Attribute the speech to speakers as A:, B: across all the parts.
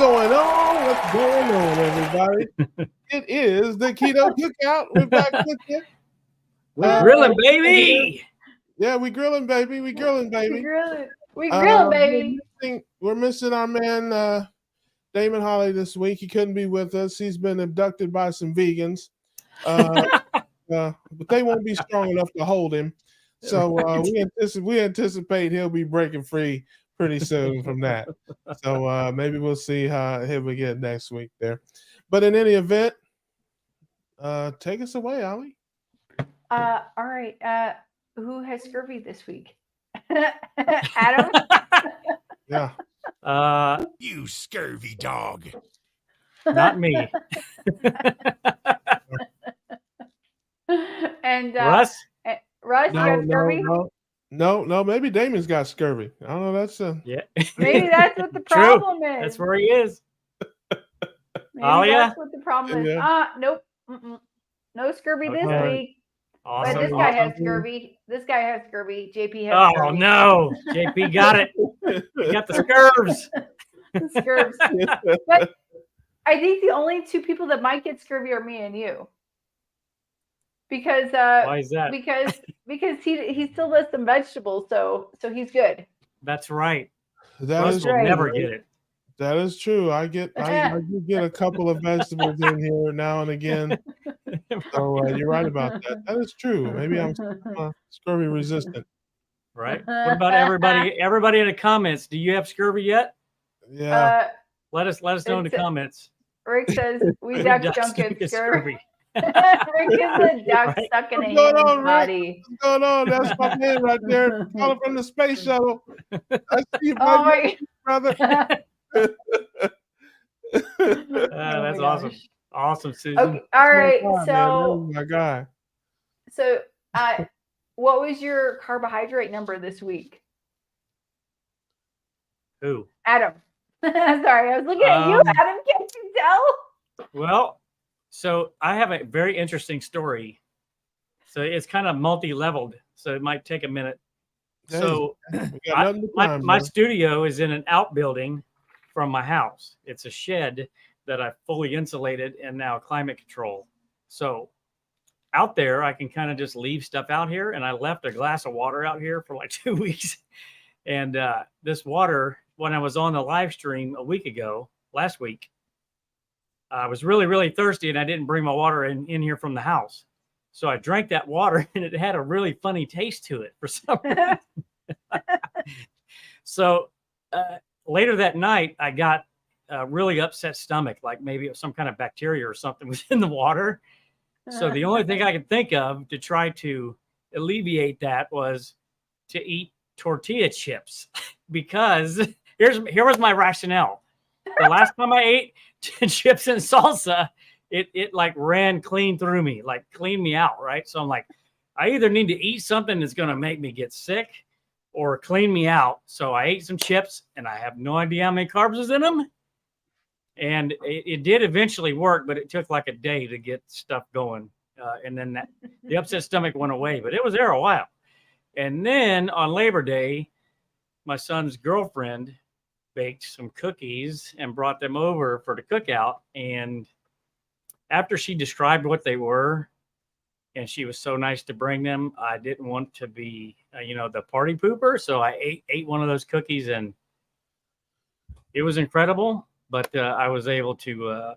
A: going on? What's going on, everybody? It is the Keto Cookout. We're back with you.
B: We're grilling, baby.
A: Yeah, we grilling, baby. We grilling, baby.
C: We grilling, baby.
A: We're missing our man Damon Holly this week. He couldn't be with us. He's been abducted by some vegans, but they won't be strong enough to hold him. So we anticipate he'll be breaking free pretty soon from that. So maybe we'll see him again next week there. But in any event, take us away, Ollie.
C: All right. Who has scurvy this week? Adam?
A: Yeah.
D: You scurvy dog.
B: Not me.
C: And
B: Russ?
C: Russ, you got scurvy?
A: No. Maybe Damon's got scurvy. I don't know. That's
B: yeah.
C: Maybe that's what the problem is.
B: That's where he is.
C: Maybe that's what the problem is.
A: Yeah.
C: Nope. No scurvy this week.
B: Awesome.
C: But this guy has scurvy. This guy has scurvy. JP has scurvy.
B: Oh no, JP got it. He got the scurvs.
C: The scurvs. But I think the only two people that might get scurvy are me and you. Because
B: why is that?
C: Because he still does some vegetables, so he's good.
B: That's right.
A: Russ
B: will never get it.
A: That is true. I do get a couple of vegetables in here now and again. So you're right about that. That is true. Maybe I'm scurvy resistant.
B: Right. What about everybody? Everybody in the comments, do you have scurvy yet?
A: Yeah.
B: Let us know in the comments.
C: Rick says we ducks don't get scurvy. Rick is a duck stuck in a human body.
A: What's going on? That's my man right there, calling from the space shuttle. I see you, brother.
B: That's awesome. Awesome, Susan.
C: Okay, all right.
A: Oh my God.
C: So, what was your carbohydrate number this week?
B: Who?
C: Adam. Sorry, I was looking at you, Adam. Can't you tell?
B: Well, so I have a very interesting story. So it's kind of multi-leveled, so it might take a minute. So my studio is in an outbuilding from my house. It's a shed that I fully insulated and now climate control. So out there, I can kind of just leave stuff out here. And I left a glass of water out here for like 2 weeks. And this water, when I was on the live stream last week, I was really, really thirsty and I didn't bring my water in here from the house. So I drank that water and it had a really funny taste to it for some reason. So later that night, I got a really upset stomach, like maybe it was some kind of bacteria or something was in the water. So the only thing I could think of to try to alleviate that was to eat tortilla chips, because here was my rationale. The last time I ate chips and salsa, it like ran clean through me, like cleaned me out, right? So I'm like, I either need to eat something that's going to make me get sick or clean me out. So I ate some chips and I have no idea how many carbs was in them. And it did eventually work, but it took like a day to get stuff going. And then the upset stomach went away, but it was there a while. And then on Labor Day, my son's girlfriend baked some cookies and brought them over for the cookout. And after she described what they were, and she was so nice to bring them, I didn't want to be, the party pooper. So I ate one of those cookies and it was incredible. But I was able to,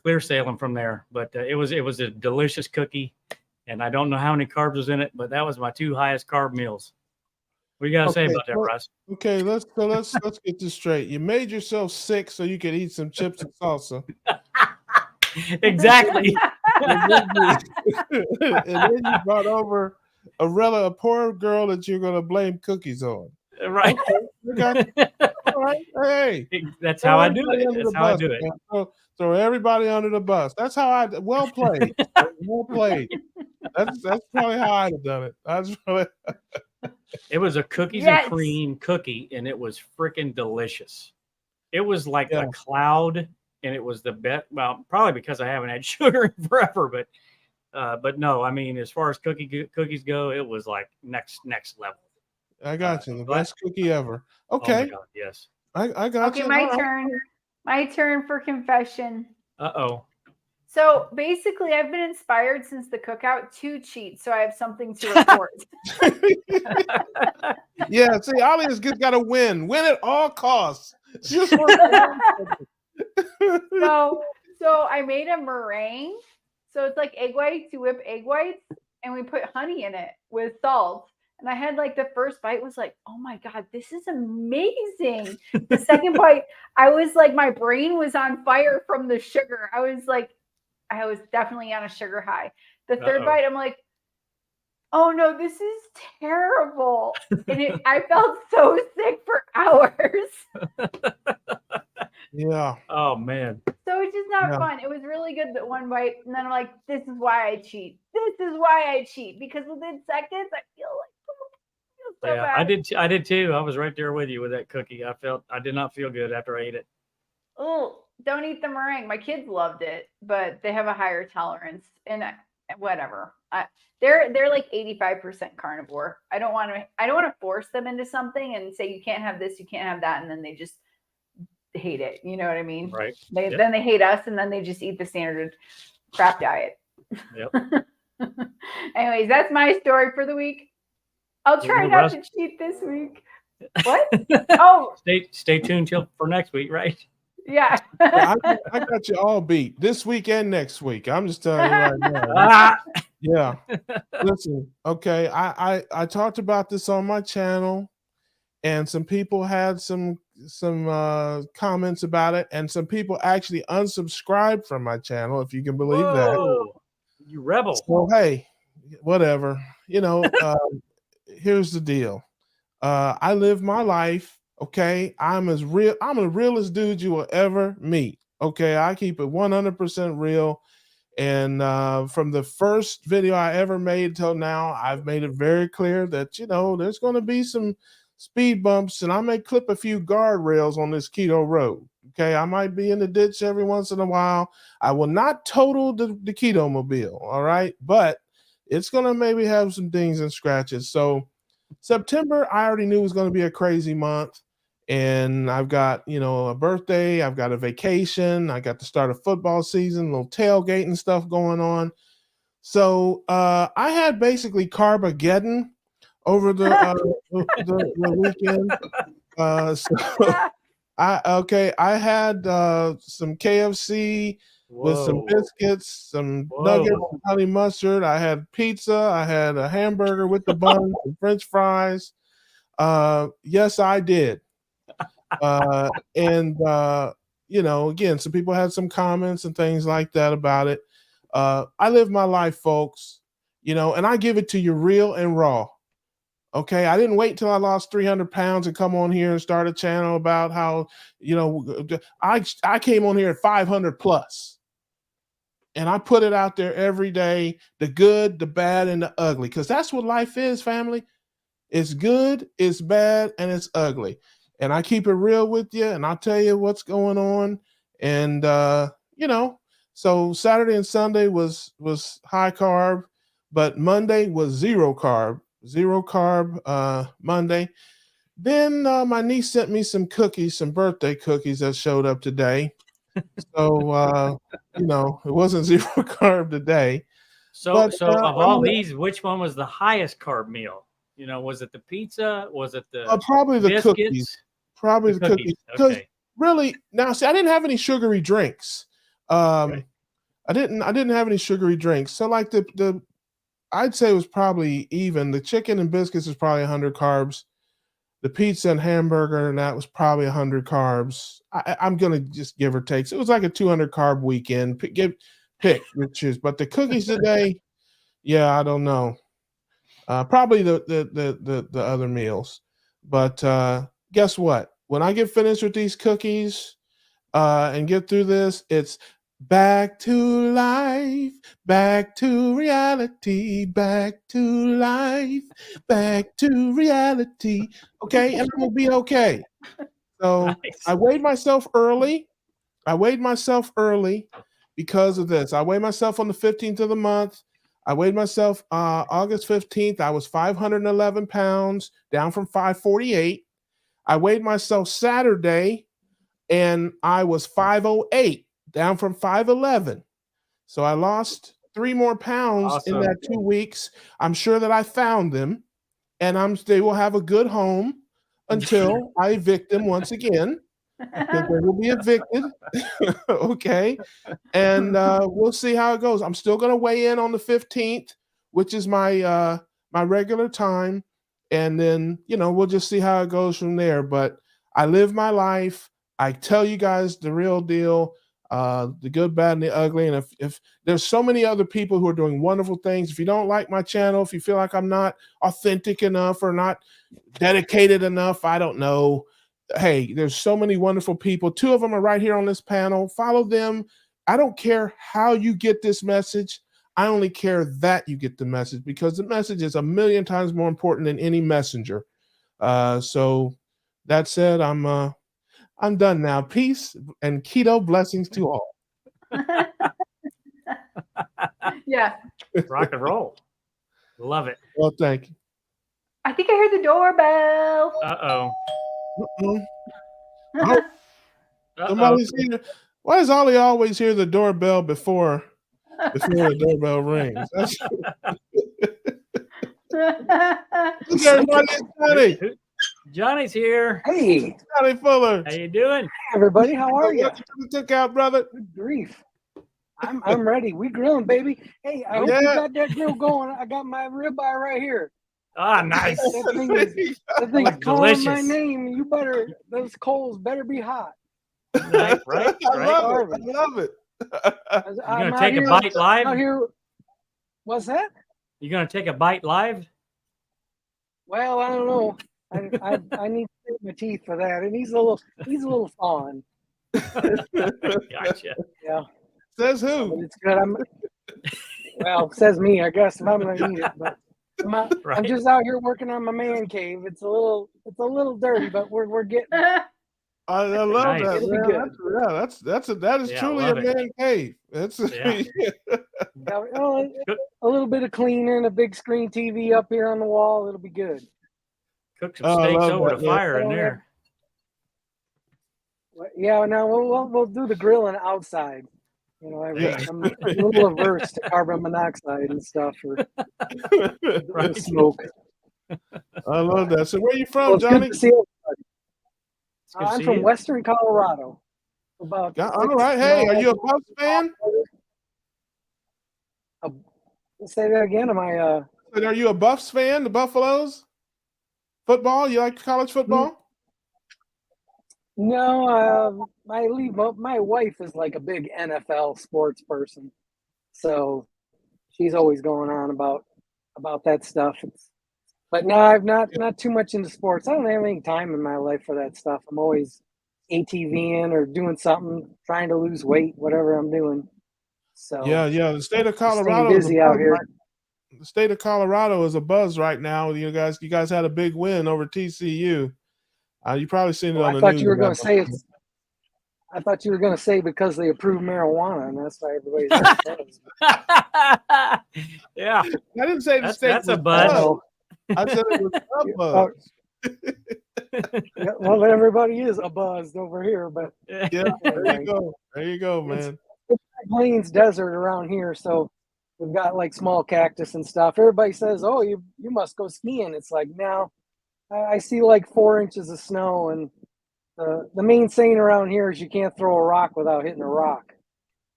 B: clear sailing from there. But it was a delicious cookie, and I don't know how many carbs was in it, but that was my 2 highest carb meals. What do you got to say about that, Russ?
A: Okay, let's get this straight. You made yourself sick so you could eat some chips and salsa.
B: Exactly.
A: And then you brought over a poor girl that you're going to blame cookies on.
B: Right.
A: Okay. All right. Hey,
B: that's how I do it. That's how I do it.
A: Throw everybody under the bus. That's how well played. Well played. That's probably how I'd have done it. It
B: was a cookies and cream cookie, and it was freaking delicious. It was like a cloud, and it was the best. Well, probably because I haven't had sugar in forever, but no, I mean, as far as cookies go, it was like next level.
A: I got you. The best cookie ever. Okay.
B: Oh my God, yes.
A: I got
C: Okay,
A: you.
C: my
A: All right.
C: turn. My turn for confession.
B: Uh-oh.
C: So basically, I've been inspired since the cookout to cheat, so I have something to report.
A: Yeah, see, Ollie has got to win at all costs. She just wants to win.
C: So I made a meringue. So it's like egg whites, you whip egg whites, and we put honey in it with salt. And I had like the first bite was like, oh my God, this is amazing. The second bite, I was like, my brain was on fire from the sugar. I was definitely on a sugar high. The third bite, I'm like, oh no, this is terrible. And I felt so sick for hours.
A: Yeah.
B: Oh man.
C: So it's just not fun. It was really good that one bite. And then I'm like, this is why I cheat. This is why I cheat. Because within seconds, I feel so bad.
B: I did too. I was right there with you with that cookie. I did not feel good after I ate it.
C: Oh, don't eat the meringue. My kids loved it, but they have a higher tolerance. And whatever. They're like 85% carnivore. I don't want to force them into something and say you can't have this, you can't have that, and then they just hate it. You know what I mean?
B: Right.
C: Then they hate us, and then they just eat the standard crap diet.
B: Yep.
C: Anyways, that's my story for the week. I'll try not to cheat this week. What? Oh,
B: stay tuned for next week, right?
C: Yeah.
A: I got you all beat this week and next week. I'm just telling you right now. Yeah. Listen, okay. I talked about this on my channel, and some people had some comments about it, and some people actually unsubscribed from my channel, if you can believe that.
B: You rebel.
A: So hey, whatever. Here's the deal. I live my life. Okay, I'm the realest dude you will ever meet. Okay, I keep it 100% real. And from the first video I ever made till now, I've made it very clear that, there's going to be some speed bumps, and I may clip a few guardrails on this keto road. Okay, I might be in the ditch every once in a while. I will not total the keto mobile. All right, but it's going to maybe have some dings and scratches. So September, I already knew was going to be a crazy month. And I've got, a birthday, I've got a vacation, I got to start a football season, a little tailgating stuff going on. So I had basically Carbageddon over the weekend. I had some KFC with some biscuits, some nuggets, and honey mustard. I had pizza. I had a hamburger with the bun, and French fries. Yes, I did. Again, some people had some comments and things like that about it. I live my life, folks, and I give it to you real and raw. Okay, I didn't wait till I lost 300 pounds and come on here and start a channel about how, I came on here at 500 plus. And I put it out there every day, the good, the bad, and the ugly, because that's what life is, family. It's good, it's bad, and it's ugly. And I keep it real with you, and I'll tell you what's going on. And, so Saturday and Sunday was high carb, but Monday was zero carb Monday. Then my niece sent me some cookies, some birthday cookies that showed up today. So, it wasn't zero carb today.
B: So of all these, which one was the highest carb meal? Was it the pizza? Was it the
A: probably the
B: biscuits?
A: cookies? Probably the cookies. Because really, now see, I didn't have any sugary drinks.
B: Right.
A: I didn't have any sugary drinks. So like the I'd say it was probably even. The chicken and biscuits is probably 100 carbs. The pizza and hamburger and that was probably 100 carbs. I'm gonna just give or take. So it was like a 200 carb weekend. Pick your choose. But the cookies today, yeah, I don't know. Probably the other meals. But guess what? When I get finished with these cookies and get through this, it's back to life, back to reality, back to life, back to reality. Okay, and we'll be okay. So nice. I weighed myself early because of this. I weighed myself on the 15th of the month. I weighed myself August 15th. I was 511 pounds, down from 548. I weighed myself Saturday, and I was 508, down from 511. So I lost 3 more pounds in
B: Awesome.
A: that 2 weeks. I'm sure that I found them, and they will have a good home until I evict them once again, because they will be evicted. Okay. And we'll see how it goes. I'm still going to weigh in on the 15th, which is my regular time. And then, we'll just see how it goes from there. But I live my life. I tell you guys the real deal, the good, bad, and the ugly. And if there's so many other people who are doing wonderful things, if you don't like my channel, if you feel like I'm not authentic enough or not dedicated enough, I don't know. Hey, there's so many wonderful people. 2 of them are right here on this panel. Follow them. I don't care how you get this message. I only care that you get the message, because the message is 1,000,000 times more important than any messenger. So that said, I'm done now. Peace and keto blessings to all.
C: Yeah.
B: Rock and roll. Love it.
A: Well, thank you.
C: I think I heard the doorbell.
B: Uh-oh.
A: Uh-oh. Somebody's here. Why does Ollie always hear the doorbell before the doorbell rings? Who's everybody? It's Johnny.
B: Johnny's here.
E: Hey,
A: Johnny Fuller.
B: How you doing?
E: everybody, how are you?
A: Welcome to the cookout, brother.
E: Good grief. I'm ready. We grilling, baby. Hey, I hope you got that grill going. I got my ribeye right here.
B: Ah, nice.
E: That thing's
B: Looks
E: calling my
B: delicious.
E: name. Those coals better be hot.
B: Right.
A: I love it.
B: You gonna take a bite live?
E: Out here. What's that?
B: You gonna take a bite live?
E: Well, I don't know. I need to save my teeth for that, and he's a little thawing.
B: Gotcha.
E: Yeah.
A: Says
E: But
A: who?
E: it's good. Well, says me, I guess, if I'm gonna eat it. But I'm
B: Right.
E: just out here working on my man cave. It's a little dirty, but we're getting.
A: I love
B: Nice.
A: that.
E: It'll be
A: Man.
E: good.
A: That is
B: Yeah,
A: truly
B: love
A: a
B: it.
A: man cave. That's
B: Yeah.
E: A little bit of cleaning, a big screen TV up here on the wall. It'll be good.
B: Cook some
A: Oh, I
B: steaks
A: love
B: over
A: that,
B: the
A: man.
B: fire in there.
E: Yeah, now we'll do the grilling outside.
A: Yeah.
E: I'm a little averse to carbon monoxide and stuff or
B: Right.
E: smoke.
A: I love that. So where you
E: Well,
A: from,
E: it's good
A: Johnny?
E: to see everybody.
B: It's good to
E: I'm
B: see
E: from
B: you.
E: Western Colorado. About
A: All right. Hey, are you a Bucks fan?
E: Say that again. Am I?
A: Are you a Buffs fan? The Buffaloes? Football? You like college football?
E: No. My wife is like a big NFL sports person, so she's always going on about that stuff. But no, I'm not too much into sports. I don't have any time in my life for that stuff. I'm always ATVing or doing something, trying to lose weight, whatever I'm doing. So
A: Yeah. The state of
E: staying
A: Colorado is
E: busy
A: a
E: out
A: buzz.
E: here.
A: The state of Colorado is a buzz right now. You guys had a big win over TCU. You probably seen it
E: Well,
A: on
E: I
A: the
E: thought
A: news.
E: you were going to say it's. I thought you were going to say because they approve marijuana, and that's why everybody's buzzed.
B: Yeah.
A: I didn't say the state
B: That's a
A: was
B: buzz.
A: buzzed. I said it was a buzz.
E: Yeah, well, everybody is a buzzed over here, but
A: Yeah, there you go. There you go, man.
E: it's Plains Desert around here, so we've got like small cactus and stuff. Everybody says, "Oh, you must go skiing." It's like, no, I see like 4 inches of snow, and the main saying around here is you can't throw a rock without hitting a rock.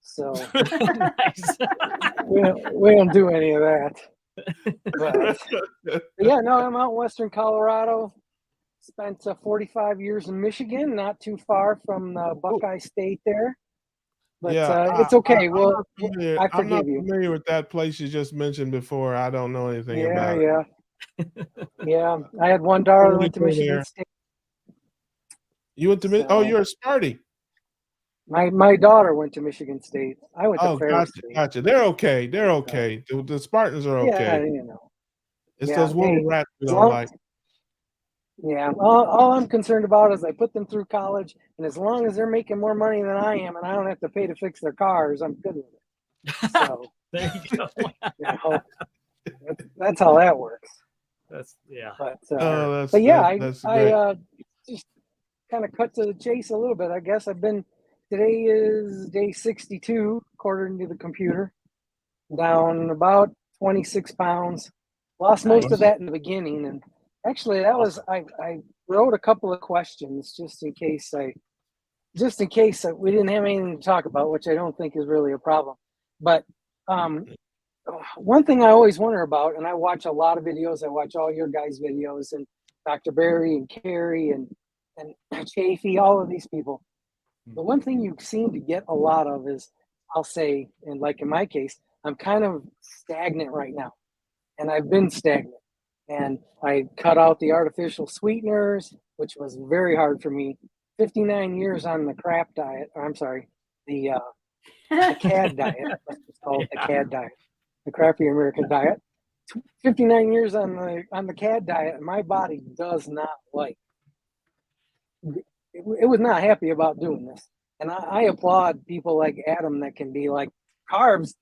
E: So
B: Nice.
E: we don't do any of that. But yeah, no, I'm out in Western Colorado. Spent 45 years in Michigan, not too far from Buckeye State there. But it's okay.
A: I'm
E: Well,
A: not familiar,
E: I
A: I'm not
E: forgive you.
A: familiar with that place you just mentioned before. I don't know anything
E: Yeah,
A: about it.
E: yeah. I had one daughter that went to
A: Go
E: Michigan
A: there.
E: State.
A: You went to
E: So-
A: you're a Sparty.
E: My daughter went to Michigan State. I went to Ferris State.
A: Gotcha. They're okay. They're okay. The Spartans are
E: Yeah,
A: okay. It's
E: yeah,
A: those woolly
E: hey,
A: rats we
E: as
A: don't
E: long-
A: like.
E: Yeah, all I'm concerned about is I put them through college, and as long as they're making more money than I am, and I don't have to pay to fix their cars, I'm good with it. So
B: There you go.
E: that's how that works.
B: Yeah.
E: But
A: Oh,
E: but yeah,
A: that's great.
E: just kind of cut to the chase a little bit. I guess today is day 62, according to the computer. Down about 26 pounds. Lost most of that in the beginning. And actually that was, I wrote a couple of questions just in case we didn't have anything to talk about, which I don't think is really a problem. But one thing I always wonder about, and I watch a lot of videos, I watch all your guys' videos, and Dr. Barry and Carrie and Chafee, all of these people. The one thing you seem to get a lot of is, I'll say, and like in my case, I'm kind of stagnant right now. And I've been stagnant. And I cut out the artificial sweeteners, which was very hard for me. 59 years on the crap diet. Or I'm sorry, the CAD diet. That's what's called, the CAD diet, the crappy American diet. 59 years on the CAD diet, and my body does not like. It was not happy about doing this. And I applaud people like Adam that can be like, carbs,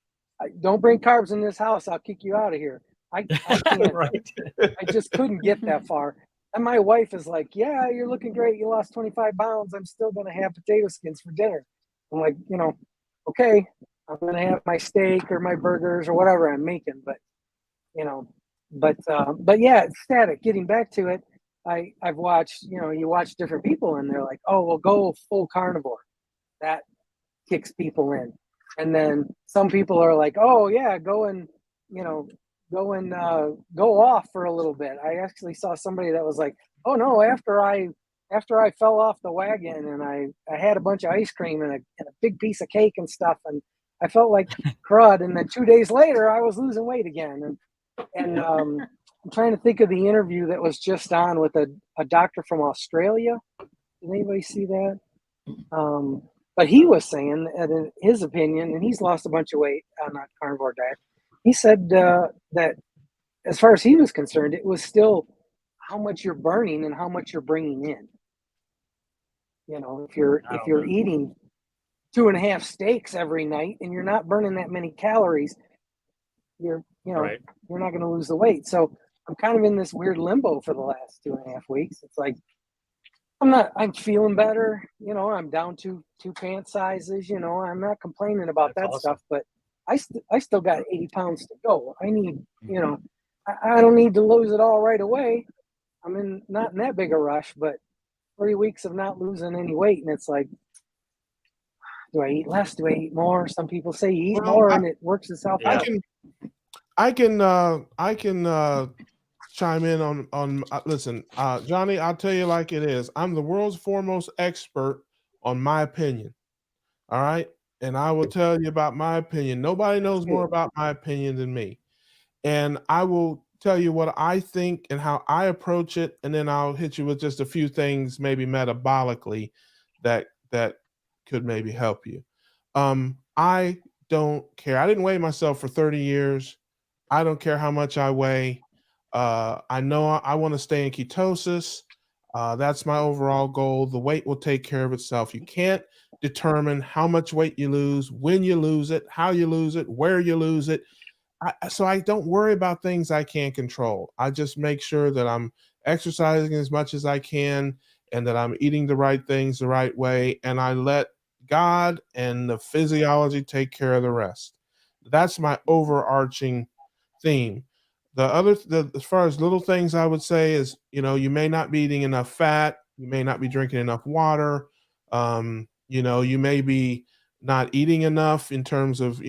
E: don't bring carbs in this house, I'll kick you out of here. I can't.
B: Right.
E: I just couldn't get that far. And my wife is like, yeah, you're looking great. You lost 25 pounds. I'm still going to have potato skins for dinner. I'm like, okay, I'm going to have my steak or my burgers or whatever I'm making. But, but yeah, it's static. Getting back to it, I've watched, you watch different people and they're like, oh, well, go full carnivore. That kicks people in. And then some people are like, oh yeah, go off for a little bit. I actually saw somebody that was like, oh no, after I fell off the wagon and I had a bunch of ice cream and a big piece of cake and stuff, and I felt like crud. And then 2 days later, I was losing weight again. And I'm trying to think of the interview that was just on with a doctor from Australia. Did anybody see that? But he was saying that in his opinion, and he's lost a bunch of weight on that carnivore diet. He said that as far as he was concerned, it was still how much you're burning and how much you're bringing in. If you're eating 2.5 steaks every night and you're not burning that many calories, you're not going to lose the weight. So I'm kind of in this weird limbo for the last 2.5 weeks. It's like, I'm feeling better. I'm down two pant sizes. I'm not complaining about that stuff, but I still got 80 pounds to go. I need, I don't need to lose it all right away. I'm not in that big a rush, but 3 weeks of not losing any weight. And it's like, do I eat less? Do I eat more? Some people say you eat more and it works itself out.
A: I can chime in on listen, Johnny, I'll tell you like it is. I'm the world's foremost expert on my opinion. All right. And I will tell you about my opinion. Nobody knows more about my opinion than me. And I will tell you what I think and how I approach it. And then I'll hit you with just a few things, maybe metabolically, that could maybe help you. I don't care. I didn't weigh myself for 30 years. I don't care how much I weigh. I know I want to stay in ketosis. That's my overall goal. The weight will take care of itself. You can't determine how much weight you lose, when you lose it, how you lose it, where you lose it. So I don't worry about things I can't control. I just make sure that I'm exercising as much as I can and that I'm eating the right things the right way. And I let God and the physiology take care of the rest. That's my overarching theme. As far as little things I would say is, you may not be eating enough fat. You may not be drinking enough water. You may be not eating enough in terms of,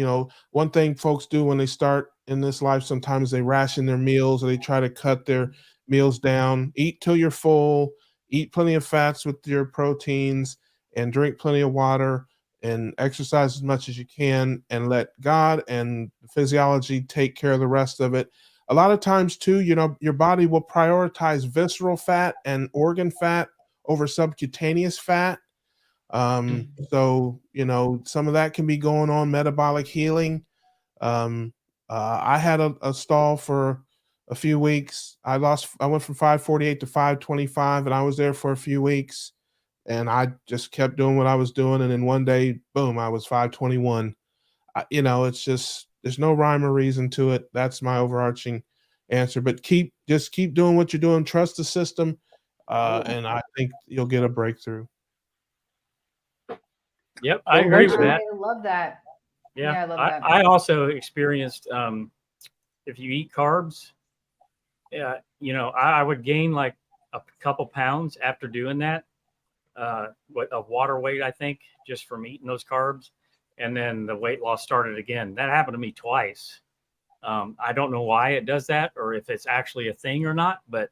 A: one thing folks do when they start in this life, sometimes they ration their meals or they try to cut their meals down. Eat till you're full, eat plenty of fats with your proteins, and drink plenty of water and exercise as much as you can and let God and physiology take care of the rest of it. A lot of times too, your body will prioritize visceral fat and organ fat over subcutaneous fat. So, some of that can be going on, metabolic healing. I had a stall for a few weeks. I went from 548 to 525 and I was there for a few weeks and I just kept doing what I was doing. And then one day, boom, I was 521. It's just, there's no rhyme or reason to it. That's my overarching answer, but just keep doing what you're doing. Trust the system. and I think you'll get a breakthrough.
B: Yep, I agree with
C: I
B: that.
C: love that.
B: Yeah,
C: I love that.
B: I also experienced if you eat carbs, you know, I would gain like a couple pounds after doing that, of water weight, I think, just from eating those carbs. And then the weight loss started again. That happened to me twice. I don't know why it does that or if it's actually a thing or not, but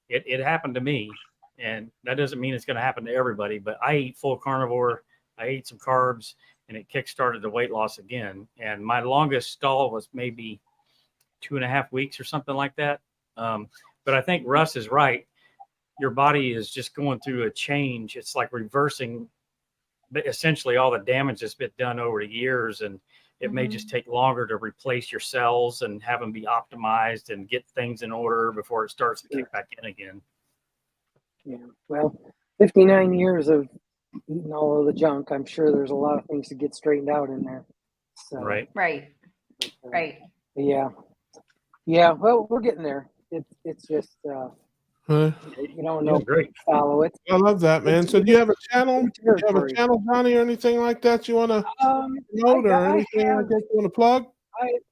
B: it happened to me. And that doesn't mean it's going to happen to everybody, but I eat full carnivore. I ate some carbs and it kickstarted the weight loss again. And my longest stall was maybe 2.5 weeks or something like that. But I think Russ is right. Your body is just going through a change. It's like reversing essentially all the damage that's been done over the years. And it may just take longer to replace your cells and have them be optimized and get things in order before it starts to kick back in again.
E: Yeah. Well, 59 years of eating all of the junk. I'm sure there's a lot of things to get straightened out in there. So,
B: Right.
C: Right.
E: but,
C: Right.
E: Yeah. Yeah. Well, we're getting there. It's just
A: Huh?
E: you don't know.
B: Great.
E: Follow it.
A: I love that, man. So do you have a channel? Do you have a
E: Territory.
A: channel, Johnny, or anything like that you want to promote or
E: I
A: anything
E: have-
A: like that you want to plug?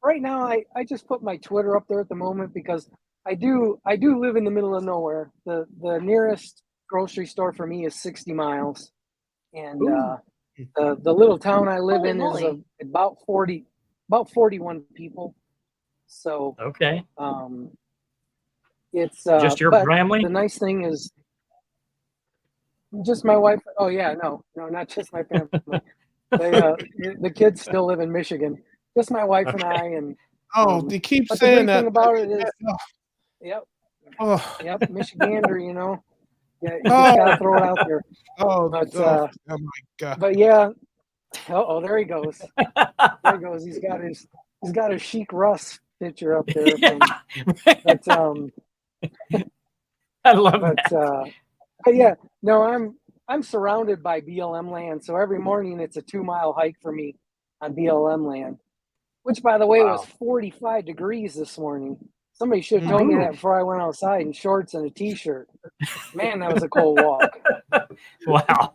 E: Right now I just put my Twitter up there at the moment because I do live in the middle of nowhere. The nearest grocery store for me is 60 miles, and the little town I live
C: Holy
E: in is
C: moly.
E: about 41 people. So
B: Okay.
E: it's
B: Just your
E: but
B: family?
E: The nice thing is just my wife. Oh yeah, no, not just my family. The kids still live in Michigan. Just my wife and I, and
A: They keep
E: but the
A: saying
E: great
A: that.
E: thing about it is, yep,
A: Oh,
E: yep, Michigander, you know. Yeah, you just gotta throw it out there. But,
A: oh my God.
E: But yeah, there he goes. There he goes. He's got his chic Russ picture up there. But
B: I love that.
E: But yeah, no, I'm surrounded by BLM land, so every morning it's a 2-mile hike for me on BLM land, which by the way was 45 degrees this morning. Somebody should have told me that before I went outside in shorts and a t-shirt. Man, that was a cold walk.
B: Wow.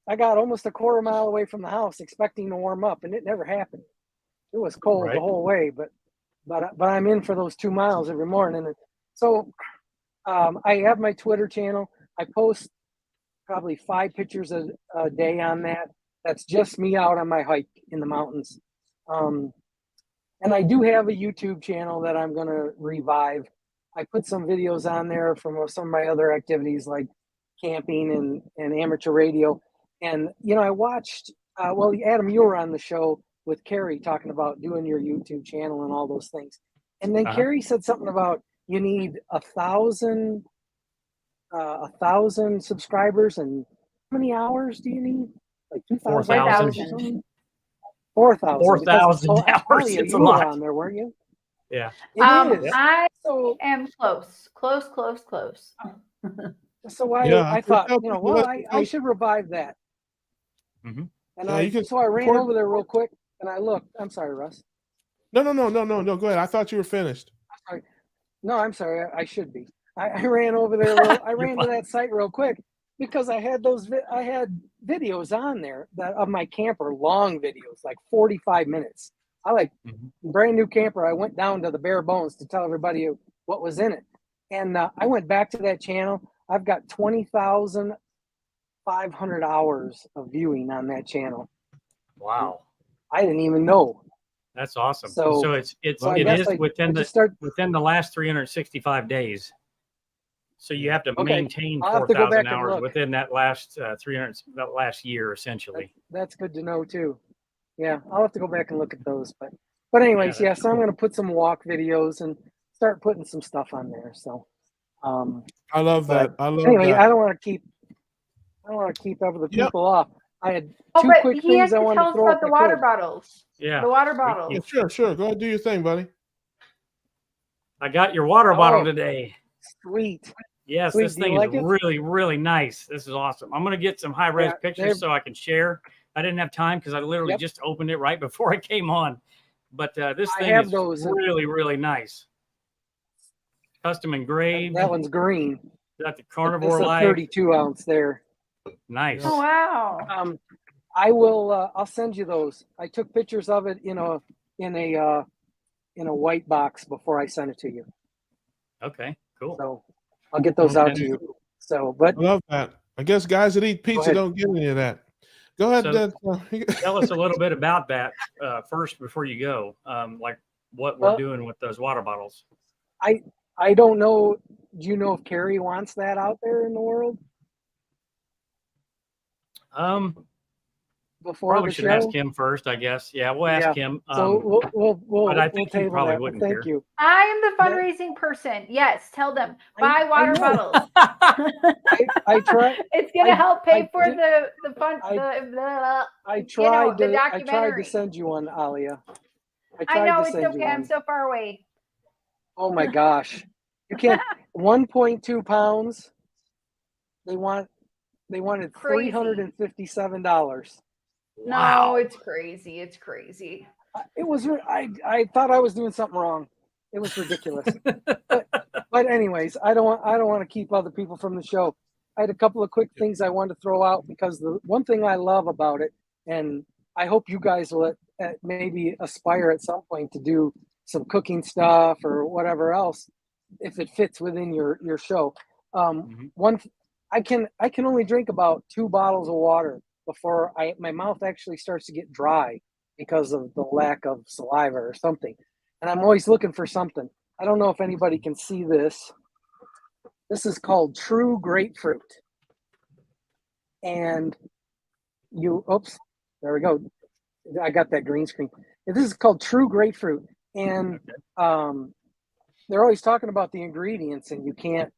E: I got almost a quarter mile away from the house expecting to warm up, and it never happened. It was cold the whole way, but I'm in for those 2 miles every morning. And so I have my Twitter channel. I post probably 5 pictures a day on that. That's just me out on my hike in the mountains. And I do have a YouTube channel that I'm going to revive. I put some videos on there from some of my other activities like camping and amateur radio. And, you know, I watched, Adam, you were on the show with Carrie talking about doing your YouTube channel and all those things. And then Carrie said something about you need 1,000 subscribers, and how many hours do you need? Like
B: 4,000.
E: 4,000.
B: 4,000 hours.
E: Talia,
B: It's
E: you
B: a
E: were
B: lot.
E: on there, weren't you?
B: Yeah.
E: It is.
C: I
E: So
C: am close.
E: So
A: Yeah,
E: I thought,
A: it's
E: you know,
A: up-
E: well, I should revive that.
B: Mhm.
E: And
A: Yeah, you can
E: so I ran
A: record-
E: over there real quick and I looked. I'm sorry, Russ.
A: No. Go ahead. I thought you were finished.
E: No, I'm sorry. I should be. I ran over there. I ran to that site real quick because I had I had videos on there that of my camper, long videos, like 45 minutes. I like brand new camper. I went down to the bare bones to tell everybody what was in it. And I went back to that channel. I've got 20,500 hours of viewing on that channel.
B: Wow.
E: I didn't even know.
B: That's awesome.
E: So-
B: So it
E: I
B: is
E: guess I
B: within
E: just start.
B: within the last 365 365 days. So you have to
E: Okay.
B: maintain
E: I'll have to go
B: 4,000
E: back and
B: hours
E: look.
B: within that last that last year, essentially.
E: That's good to know too. Yeah, I'll have to go back and look at those. But anyways,
B: Yeah,
E: yeah.
B: that's
E: So I'm going to put some walk videos and start putting some stuff on there. So,
A: I love that. I love
E: anyway,
A: that.
E: I don't want to keep other people off. I had two
C: but
E: quick
C: he has
E: things I
C: to
E: wanted
C: tell
E: to
C: us
E: throw.
C: about
E: if
C: the
E: I
C: water
E: could.
C: bottles.
B: Yeah.
C: The water bottles.
A: Yeah, sure. Go ahead, do your thing, buddy.
B: I got your water bottle today.
E: Sweet.
B: Yes,
E: Sweet.
B: this
E: Do you
B: thing
E: like
B: is
E: it?
B: really, really nice. This is awesome. I'm going to get some high-res
E: Yeah,
B: pictures
E: they're-
B: so I can share. I didn't have time because I literally
E: Yep.
B: just opened it right before I came on. But this
E: I
B: thing
E: have
B: is
E: those.
B: really, really nice. custom engraved.
E: That one's green.
B: Got the
E: It's
B: Carnivore
E: a
B: Life.
E: 32 ounce there.
B: Nice.
C: Oh wow.
E: I will. I'll send you those. I took pictures of it in a white box before I sent it to you.
B: Okay, cool.
E: So I'll get those out to you. So, but
A: I love that. I guess guys that eat pizza
E: ahead.
A: don't get any of that. Go ahead.
B: So, tell us a little bit about that first before you go. Like what we're doing with those water bottles.
E: I don't know. Do you know if Carrie wants that out there in the world? Before
B: Probably
E: the
B: should
E: show?
B: ask him first, I guess. Yeah, we'll ask him.
E: So we'll
B: but I think he
E: table
B: probably
E: that.
B: wouldn't
E: Thank
B: care.
E: you.
C: I am the fundraising person. Yes, tell them buy water
E: know.
C: bottles.
E: I tried.
C: It's gonna help pay for
E: did-
C: the fun.
E: I tried
C: the
E: to. I tried
C: documentary.
E: to send you one, Alia.
C: I know
E: to
C: it's
E: send
C: okay.
E: you
C: I'm
E: one.
C: so far away.
E: Oh my gosh, you can't. 1.2 pounds. They wanted
C: Crazy.
E: $357.
B: Wow.
C: No, it's crazy. It's crazy.
E: It was. I thought I was doing something wrong. It was ridiculous. but anyways, I don't want to keep other people from the show. I had a couple of quick things I wanted to throw out because the one thing I love about it, and I hope you guys will maybe aspire at some point to do some cooking stuff or whatever else, if it fits within your show. I can only drink about 2 bottles of water before my mouth actually starts to get dry because of the lack of saliva or something. And I'm always looking for something. I don't know if anybody can see this. This is called True Grapefruit. And oops, there we go. I got that green screen. This is called True Grapefruit. And they're always talking about the ingredients, and you can't,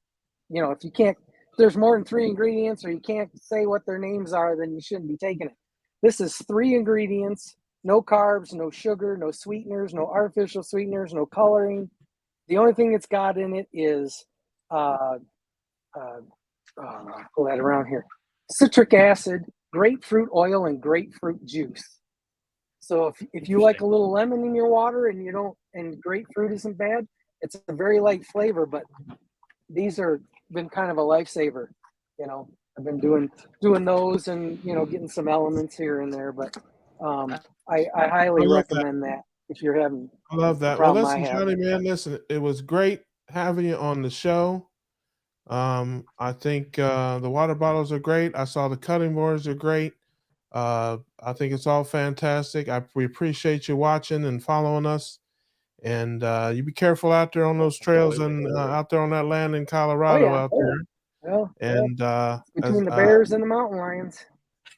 E: if there's more than 3 ingredients or you can't say what their names are, then you shouldn't be taking it. This is 3 ingredients, no carbs, no sugar, no sweeteners, no artificial sweeteners, no coloring. The only thing it's got in it is, I'll pull that around here, citric acid, grapefruit oil, and grapefruit juice. So if you like a little lemon in your water and grapefruit isn't bad, it's a very light flavor, but these are been kind of a lifesaver. I've been doing those and getting some elements here and there, but I highly recommend that if you're having.
A: I love that. Well, listen, Johnny, man, listen, it was great having you on the show. I think the water bottles are great. I saw the cutting boards are great. I think it's all fantastic. We appreciate you watching and following us. And you be careful out there on those trails and out there on that land in Colorado out there.
E: Well,
A: and
E: between the bears and the mountain lions.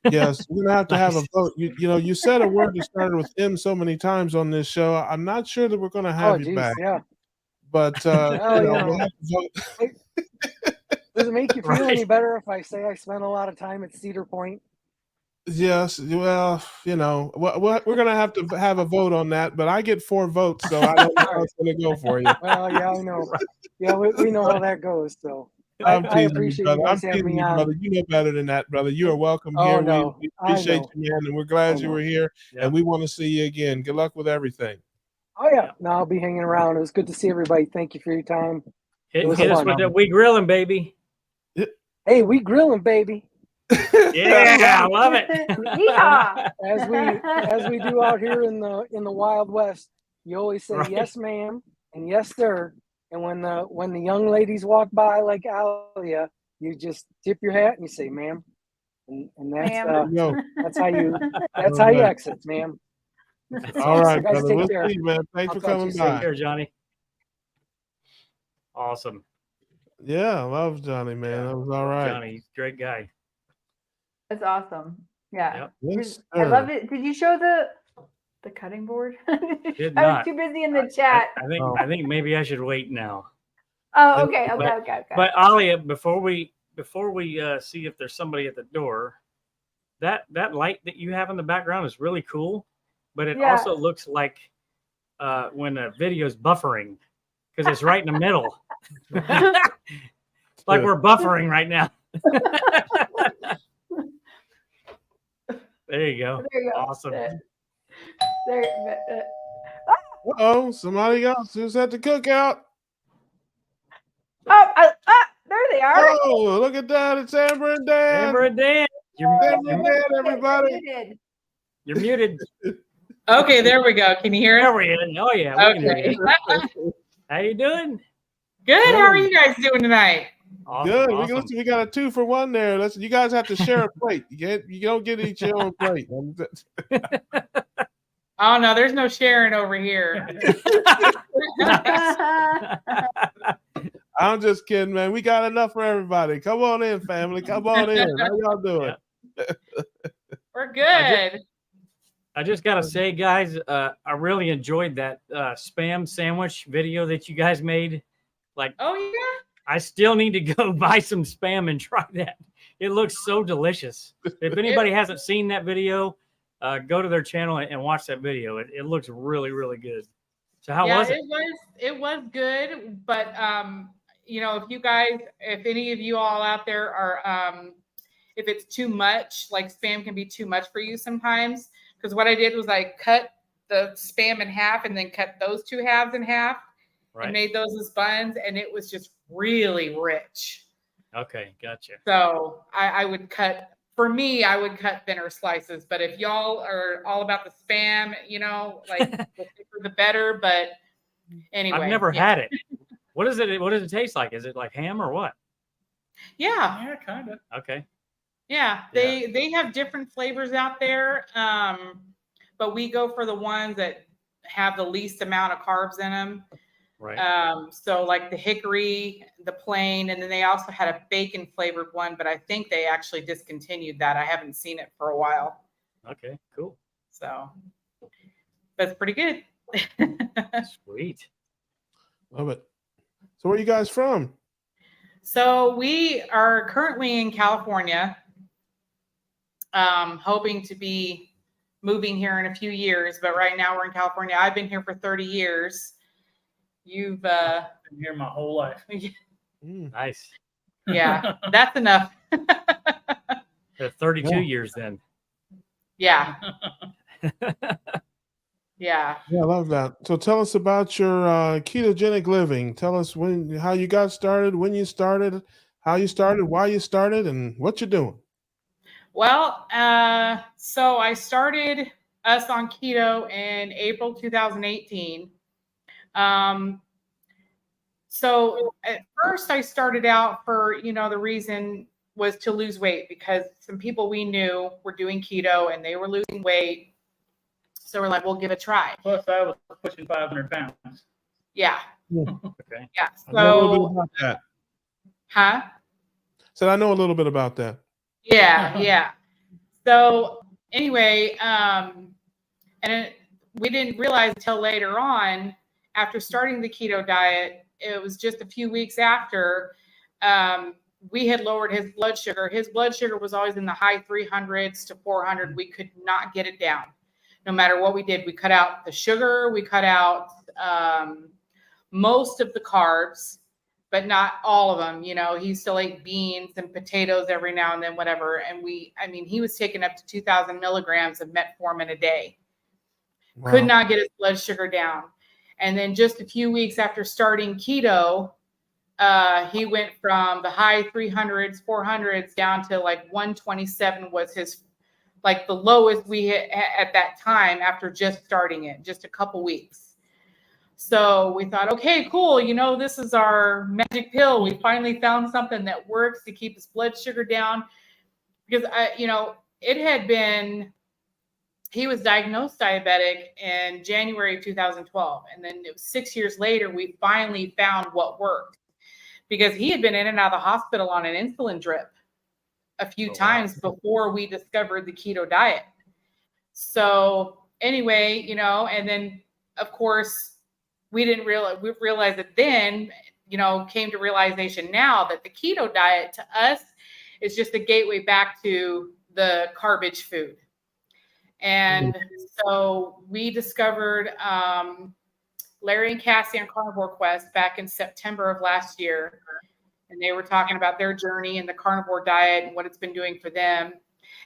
A: Yes, we're gonna have to have a vote. You said a word that started with M so many times on this show. I'm not sure that we're gonna have you back.
E: Yeah.
A: But we'll have to vote.
E: Does it make you feel any better if I say I spent a lot of time at Cedar Point?
A: Yes, well, we're gonna have to have a vote on that, but I get 4 votes, so I don't know how it's gonna go for you.
E: Well, yeah, I know. Yeah, we know how that goes. So
A: I
E: appreciate you guys having me on.
A: brother. You know better than that, brother. You are welcome
E: Oh,
A: here.
E: no,
A: We appreciate you, man, and we're glad you were here.
B: Yeah.
A: And we want to see you again. Good luck with everything.
E: Oh yeah, no, I'll be hanging around. It was good to see everybody. Thank you for your time.
B: Hit us with that we grilling, baby.
E: Hey, we grilling, baby.
B: Yeah, I love it.
C: Yeah.
E: As we do out here in the Wild West, you always say yes, ma'am, and yes, sir. And when the young ladies walk by like Alia, you just tip your hat and you say, ma'am, and that's how you exit, ma'am.
A: All right,
E: guys,
A: brother.
E: take
A: We'll
E: care.
A: see you, man. Thanks
E: I'll
A: for
E: talk to
A: coming
E: you
A: by.
B: Take care, Johnny. Awesome.
A: Yeah, I love Johnny, man. That was all right.
B: Johnny, he's a great guy.
C: That's awesome. Yeah.
B: Yep.
A: Yes,
C: I love it. Did you show the cutting board?
B: Did
C: I
B: not.
C: was too busy in the chat.
B: I think maybe I should wait now.
C: Oh, okay.
B: But Alia, before we see if there's somebody at the door, that light that you have in the background is really cool, but it also looks like when a video is buffering because it's right in the middle. Like we're buffering right now. There you go.
C: There you go.
B: Awesome.
A: Uh-oh, somebody else who's at the cookout.
C: they are.
A: Oh, look at that. It's Amber and Dan.
B: Amber and Dan,
A: Amber and Dan, everybody.
B: you're muted.
F: Okay, there we go. Can you hear
B: There
F: us?
B: we are. Oh yeah, we can hear
F: Okay.
B: you. How you doing?
F: Good. How are you guys doing tonight?
B: Awesome,
A: Good.
B: awesome.
A: We got a 2-for-1 there. Listen, you guys have to share a plate. You don't get each your own plate.
F: Oh no, there's no sharing over here.
A: I'm just kidding, man. We got enough for everybody. Come on in, family. Come on in. How y'all doing?
F: We're good.
B: I just gotta say, guys, I really enjoyed that spam sandwich video that you guys made. Like,
F: Oh yeah.
B: I still need to go buy some spam and try that. It looks so delicious. If anybody hasn't seen that video, go to their channel and watch that video. It looks really, really good. So how was it?
F: It was good, but you know, if any of you all out there are if it's too much, like spam can be too much for you sometimes. Because what I did was I cut the spam in half and then cut those 2 halves in half and made those as buns, and it was just really rich.
B: Okay, gotcha.
F: So I would cut thinner slices, but if y'all are all about the spam, you know, like the thicker the better. But anyway,
B: I've never had it. What does it taste like? Is it like ham or what?
F: Yeah,
B: kind of. Okay.
F: yeah. They have different flavors out there, but we go for the ones that have the least amount of carbs in them.
B: Right.
F: So like the hickory, the plain, and then they also had a bacon flavored one, but I think they actually discontinued that. I haven't seen it for a while.
B: Okay, cool.
F: So that's pretty good.
B: Sweet.
A: Love it. So where are you guys from?
F: So we are currently in California, hoping to be moving here in a few years, but right now we're in California. I've been here for 30 years. You've been
G: here my whole life.
B: Nice.
F: Yeah, that's enough.
B: 32 years then.
F: Yeah. Yeah.
A: Yeah, I love that. So tell us about your ketogenic living. Tell us how you got started, when you started, how you started, why you started, and what you're doing.
F: Well, so I started us on keto in April 2018. So at first I started out for, the reason was to lose weight because some people we knew were doing keto and they were losing weight. So we're like, we'll give it a try.
G: Plus, I was pushing 500 pounds.
F: Yeah.
B: Okay.
F: Yeah.
A: I know a little bit
F: So,
A: about that.
F: huh?
A: Said I know a little bit about that.
F: Yeah. Yeah. So anyway, we didn't realize until later on, after starting the keto diet, it was just a few weeks after, we had lowered his blood sugar. His blood sugar was always in the high 300s to 400. We could not get it down. No matter what we did, we cut out the sugar, we cut out most of the carbs, but not all of them. He still ate beans and potatoes every now and then, whatever. And he was taking up to 2,000 milligrams of metformin a day.
A: Wow.
F: Could not get his blood sugar down. And then just a few weeks after starting keto, he went from the high 300s, 400s down to like 127 was his, like the lowest we hit at that time after just starting it, just a couple weeks. So we thought, okay, cool. This is our magic pill. We finally found something that works to keep his blood sugar down because he was diagnosed diabetic in January of 2012. And then it was 6 years later, we finally found what worked because he had been in and out of the hospital on an insulin drip a few times before we discovered the keto diet. So anyway, and then of course we realized it then, came to realization now that the keto diet to us is just a gateway back to the garbage food. And so we discovered Larry and Cassie on Carnivore Quest back in September of last year. And they were talking about their journey in the carnivore diet and what it's been doing for them.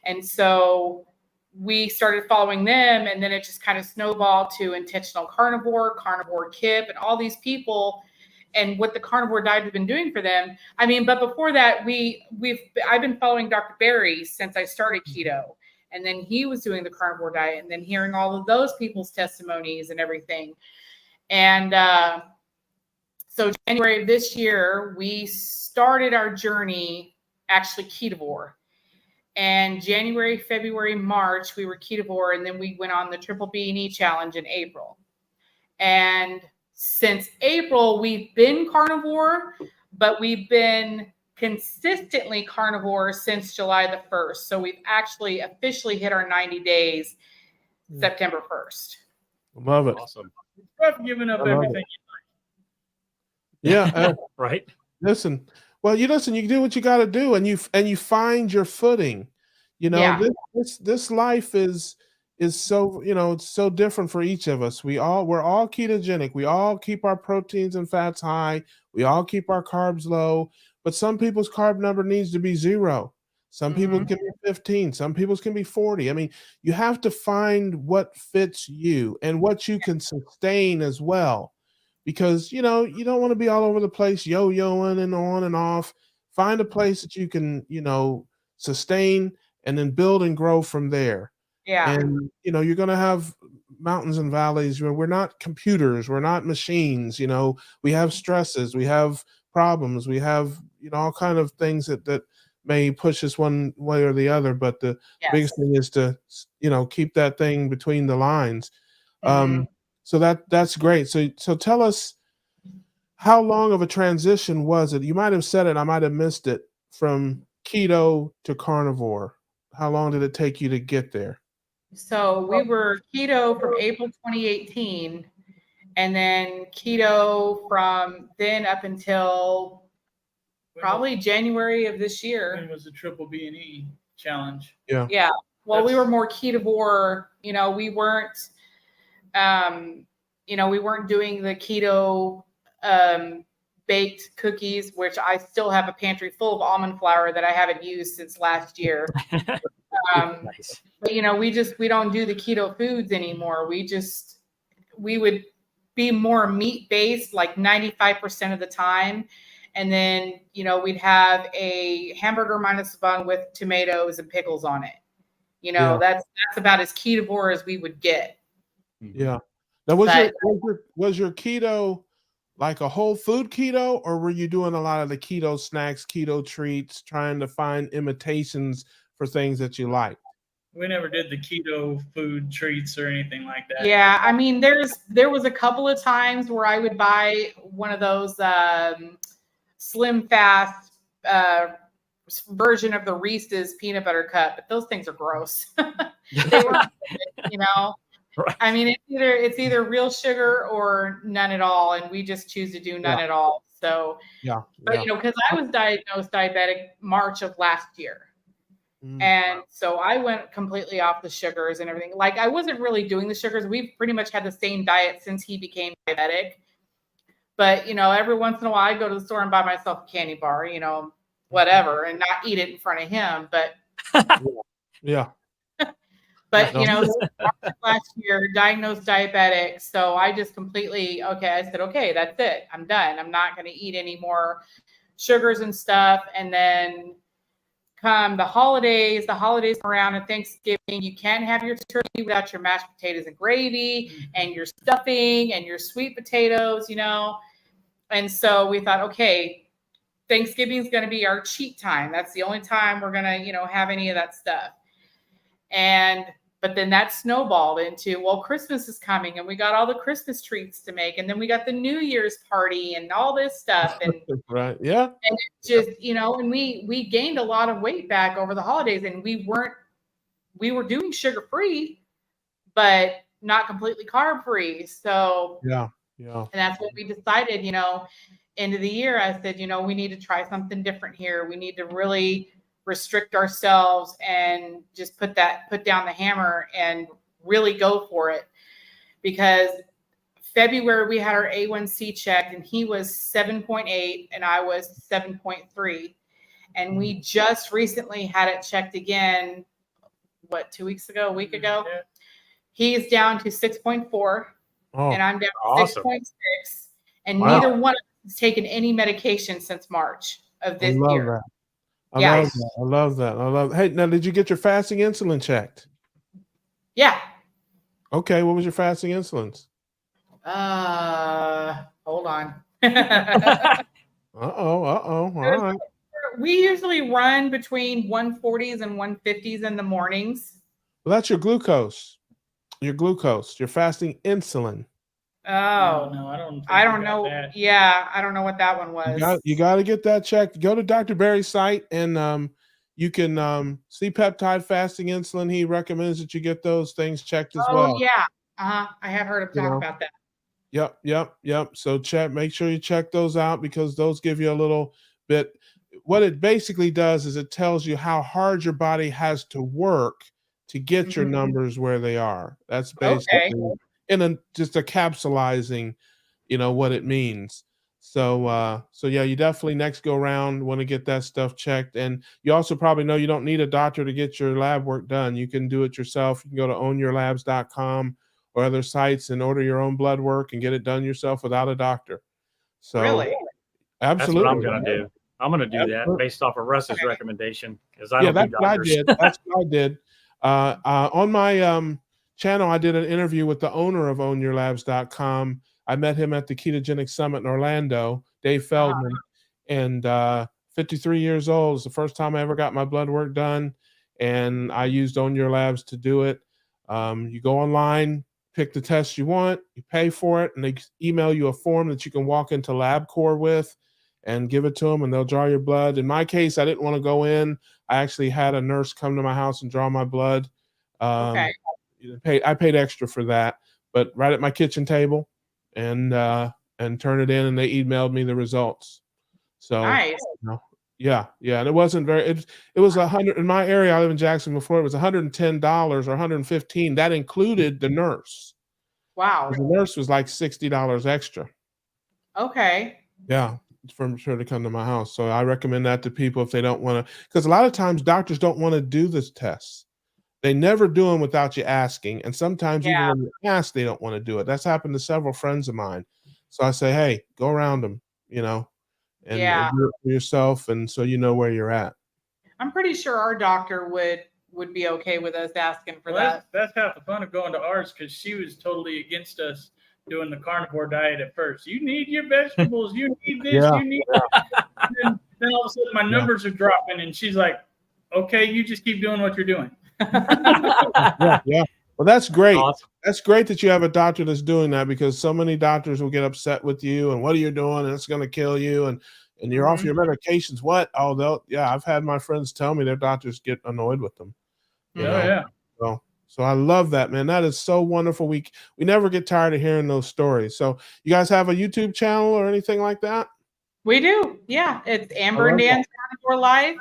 F: And so we started following them, and then it just kind of snowballed to Intentional Carnivore, Carnivore Kip, and all these people. and what the carnivore diet has been doing for them. I mean, but before that, I've been following Dr. Berry since I started keto, and then he was doing the carnivore diet, and then hearing all of those people's testimonies and everything. And so January of this year, we started our journey actually ketovore. And January, February, March, we were ketovore, and then we went on the Triple B&E challenge in April. And since April, we've been carnivore, but we've been consistently carnivore since July the 1st. So we've actually officially hit our 90 days September 1st.
A: Love it.
B: Awesome.
G: I've given up
A: I love
G: everything.
A: Yeah.
B: Right.
A: Listen. Well, you do what you got to do, and you find your footing. You know,
F: Yeah.
A: this life is so, it's so different for each of us. We're all ketogenic. We all keep our proteins and fats high. We all keep our carbs low. But some people's carb number needs to be 0. Some people can be 15. Some people's can be 40. I mean, you have to find what fits you and what you can sustain as well. Because, you don't want to be all over the place, yo-yoing and on and off. Find a place that you can, sustain, and then build and grow from there.
F: Yeah.
A: And, you're going to have mountains and valleys. We're not computers. We're not machines. We have stresses. We have problems. We have, all kind of things that may push us one way or the other. But the biggest thing is to, keep that thing between the lines. So that's great. So tell us, how long of a transition was it? You might have said it, I might have missed it, from keto to carnivore. How long did it take you to get there?
F: So we were keto from April 2018, and then keto from then up until probably January of this year.
G: When was the Triple B&E challenge?
F: Yeah. Well, we were more ketovore. We weren't, we weren't doing the keto baked cookies, which I still have a pantry full of almond flour that I haven't used since last year.
B: Nice.
F: But, we don't do the keto foods anymore. We would be more meat based, like 95% of the time. And then, we'd have a hamburger minus a bun with tomatoes and pickles on it. That's about as ketovore as we would get.
A: Yeah. Now, was your keto like a whole food keto, or were you doing a lot of the keto snacks, keto treats, trying to find imitations for things that you like?
G: We never did the keto food treats or anything like that.
F: Yeah, I mean, there was a couple of times where I would buy one of those Slim Fast version of the Reese's peanut butter cup, but those things are gross. They weren't,
B: Right.
F: I mean, it's either real sugar or none at all, and we just choose to do none at all. So, but because I was diagnosed diabetic March of last year. And so I went completely off the sugars and everything. Like, I wasn't really doing the sugars. We've pretty much had the same diet since he became diabetic. But, every once in a while I go to the store and buy myself a candy bar, whatever, and not eat it in front of him. But
A: yeah.
F: But, last year, diagnosed diabetic. So I just completely, I said, okay, that's it. I'm done. I'm not going to eat any more sugars and stuff. And then come the holidays around, and Thanksgiving, you can't have your turkey without your mashed potatoes and gravy and your stuffing and your sweet potatoes, And so we thought, okay, Thanksgiving is going to be our cheat time. That's the only time we're going to, have any of that stuff. But then that snowballed into, well, Christmas is coming, and we got all the Christmas treats to make. And then we got the New Year's party and all this stuff. And
A: right. Yeah.
F: And it just, and we gained a lot of weight back over the holidays, and we were doing sugar free, but not completely carb free. So
A: yeah.
F: And that's what we decided, end of the year. I said, we need to try something different here. We need to really restrict ourselves and just put down the hammer and really go for it. Because February we had our A1C checked, and he was 7.8 and I was 7.3. And we just recently had it checked again, a week ago?
G: Yeah.
F: He's down to 6.4 and I'm down to 6.6. And
A: Wow.
F: neither one of us taken any medication since March of
A: I
F: this
A: love
F: year.
A: that. I
F: Yeah.
A: love that. I love that. I love. Hey, now did you get your fasting insulin checked?
F: Yeah.
A: Okay, what was your fasting insulins?
F: Hold on.
A: Uh-oh. All right.
F: We usually run between 140s and 150s in the mornings.
A: Well, that's your glucose. Your fasting insulin.
F: Oh,
G: no, I don't.
F: I don't know. Yeah, I don't know what that one was.
A: You got to get that checked. Go to Dr. Barry's site and you can see peptide fasting insulin. He recommends that you get those things checked as well.
F: Oh yeah. I have heard him talk about that.
A: Yep. So make sure you check those out because those give you a little bit. What it basically does is it tells you how hard your body has to work to get your numbers where they are. That's basically just a capsulizing, what it means. So yeah, you definitely next go around want to get that stuff checked. And you also probably know you don't need a doctor to get your lab work done. You can do it yourself. You can go to ownyourlabs.com or other sites and order your own blood work and get it done yourself without a doctor. So
F: Really?
A: Absolutely.
B: That's what I'm going to do. I'm going to do that based off of Russ's recommendation because I don't
A: that's
B: do
A: what I
B: doctors.
A: did. That's what I did. On my channel, I did an interview with the owner of ownyourlabs.com. I met him at the Ketogenic Summit in Orlando, Dave Feldman, and 53 years old. It's the first time I ever got my blood work done, and I used Own Your Labs to do it. You go online, pick the test you want, you pay for it, and they email you a form that you can walk into LabCorp with and give it to them, and they'll draw your blood. In my case, I didn't want to go in. I actually had a nurse come to my house and draw my blood. I paid extra for that, but right at my kitchen table, and turn it in, and they emailed me the results. So
F: nice.
A: Yeah, and it wasn't very. It was $100 in my area. I live in Jackson. Before it was $110 or $115. That included the nurse.
F: Wow.
A: The nurse was like $60 extra.
F: Okay.
A: Yeah, for sure to come to my house. So I recommend that to people if they don't want to, because a lot of times doctors don't want to do this tests. They never do them without you asking, and sometimes even when you ask, they don't want to do it. That's happened to several friends of mine. So I say, hey, go around them, and do it for yourself, and so you know where you're at.
F: I'm pretty sure our doctor would be okay with us asking for that.
G: That's half the fun of going to ours because she was totally against us doing the carnivore diet at first. You need your vegetables. You need this. You need that. And then all of a sudden my numbers are dropping, and she's like, okay, you just keep doing what you're doing.
A: Yeah. Well, that's great.
B: Awesome.
A: That's great that you have a doctor that's doing that, because so many doctors will get upset with you and what are you doing? And it's going to kill you. And you're off your medications. What? Oh, I've had my friends tell me their doctors get annoyed with them. So I love that, man. That is so wonderful. We never get tired of hearing those stories. So you guys have a YouTube channel or anything like that?
F: We do. Yeah. It's Amber and Dan's Carnivore Life.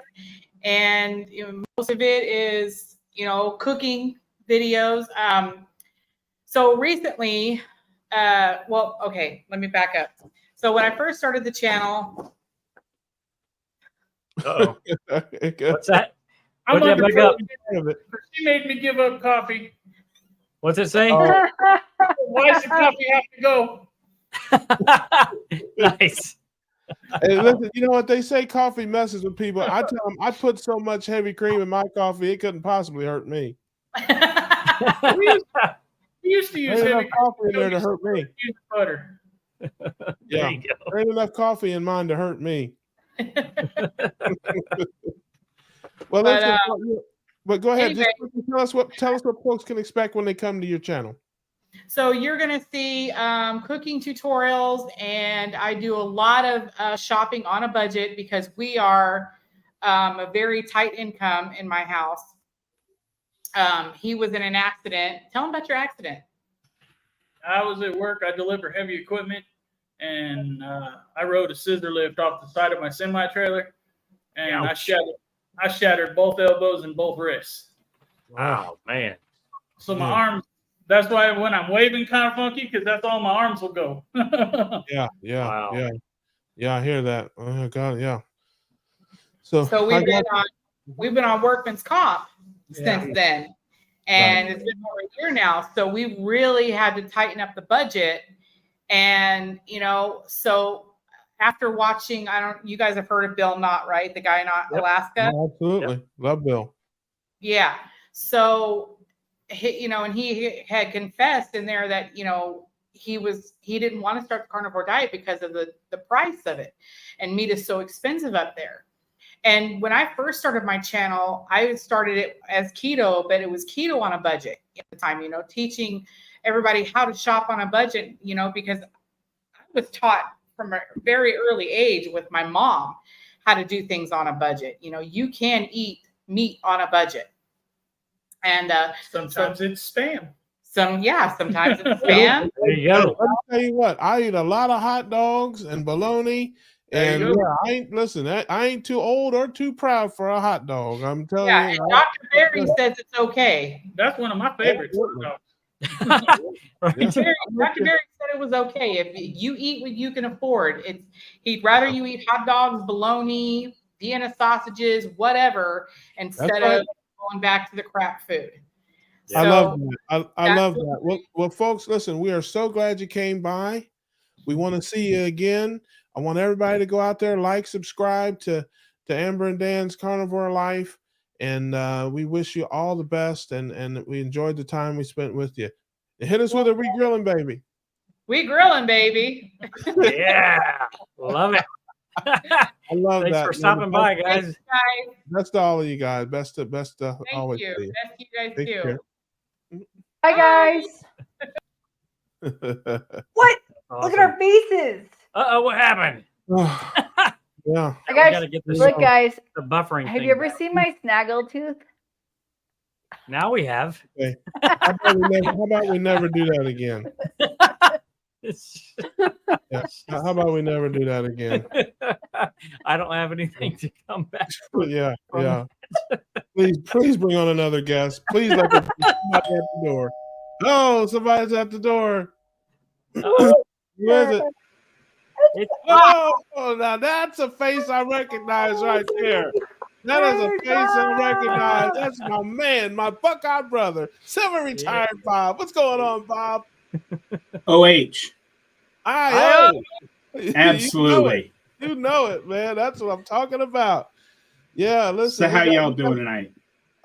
F: And most of it is, cooking videos. So recently, let me back up. So when I first started the channel.
B: Uh-oh. What's that?
G: I'm
B: What'd you back up?
G: She made me give up coffee.
B: What's it say?
G: Why does the coffee have to go?
B: Nice.
A: Hey, listen, you know what they say? Coffee messes with people. I tell them I put so much heavy cream in my coffee, it couldn't possibly hurt me.
G: We used to use
A: There ain't
G: heavy
A: enough coffee in there to hurt me.
G: use butter.
B: There you go.
A: There ain't enough coffee in mine to hurt me. Well, but go ahead.
F: Anyway.
A: Just tell us what folks can expect when they come to your channel.
F: So you're going to see cooking tutorials, and I do a lot of shopping on a budget because we are a very tight income in my house. He was in an accident. Tell him about your accident.
G: I was at work. I deliver heavy equipment, and I rode a scissor lift off the side of my semi-trailer, and I shattered both elbows and both wrists.
B: Wow, man.
G: So my arms. That's why when I'm waving, kind of funky, because that's all my arms will go.
A: Yeah, I hear that. Oh God, yeah. So
F: we've been on workman's comp since then, and it's been over a year now. So we really had to tighten up the budget, and so after watching, you guys have heard of Bill Knott, right? The guy in Alaska.
A: Oh, absolutely. Love Bill.
F: Yeah. So, and he had confessed in there that, he didn't want to start the carnivore diet because of the price of it. And meat is so expensive up there. And when I first started my channel, I started it as keto, but it was keto on a budget at the time, teaching everybody how to shop on a budget, because I was taught from a very early age with my mom how to do things on a budget. You can eat meat on a budget. And
G: sometimes it's spam.
F: Sometimes it's spam.
B: There you go.
A: Let me tell you what, I eat a lot of hot dogs and bologna. And I ain't too old or too proud for a hot dog. I'm telling you.
F: And Dr. Berry says it's okay.
G: That's one of my favorites.
F: Dr. Berry said it was okay. If you eat what you can afford, he'd rather you eat hot dogs, bologna, Vienna sausages, whatever, instead of going back to the crap food.
A: I love that. I love that. Well, folks, listen, we are so glad you came by. We want to see you again. I want everybody to go out there, subscribe to Amber and Dan's Carnivore Life. And we wish you all the best. And we enjoyed the time we spent with you. And hit us with a We Grilling Baby.
F: We Grilling Baby.
B: Yeah. Love it.
A: I love that.
B: Thanks for stopping by, guys.
F: Thanks, guys.
A: Best to all of you guys. Best to
F: Thank
A: always
F: you.
A: see you.
F: Best you guys
A: Take
F: too.
A: care.
C: Bye, guys. What?
B: Awesome.
C: Look at our faces.
B: What happened?
A: Yeah.
B: Gotta get this
C: Look, guys.
B: the buffering.
C: Have
B: thing
C: you ever
B: back.
C: seen my snaggle tooth?
B: Now we have.
A: Okay. How about we never do that again? Yeah. How about we never do that again?
B: I don't have anything to come back.
A: Yeah. Please bring on another guest. Please let somebody at the door. Oh, somebody's at the door. Who is it? Oh, now that's a face I recognize right there. That is a face I recognize. That's my man, my Buckeye brother, semi-retired Bob. What's going on, Bob?
H: OH.
A: Absolutely. You know it, man. That's what I'm talking about. Yeah, listen.
H: So how y'all doing tonight?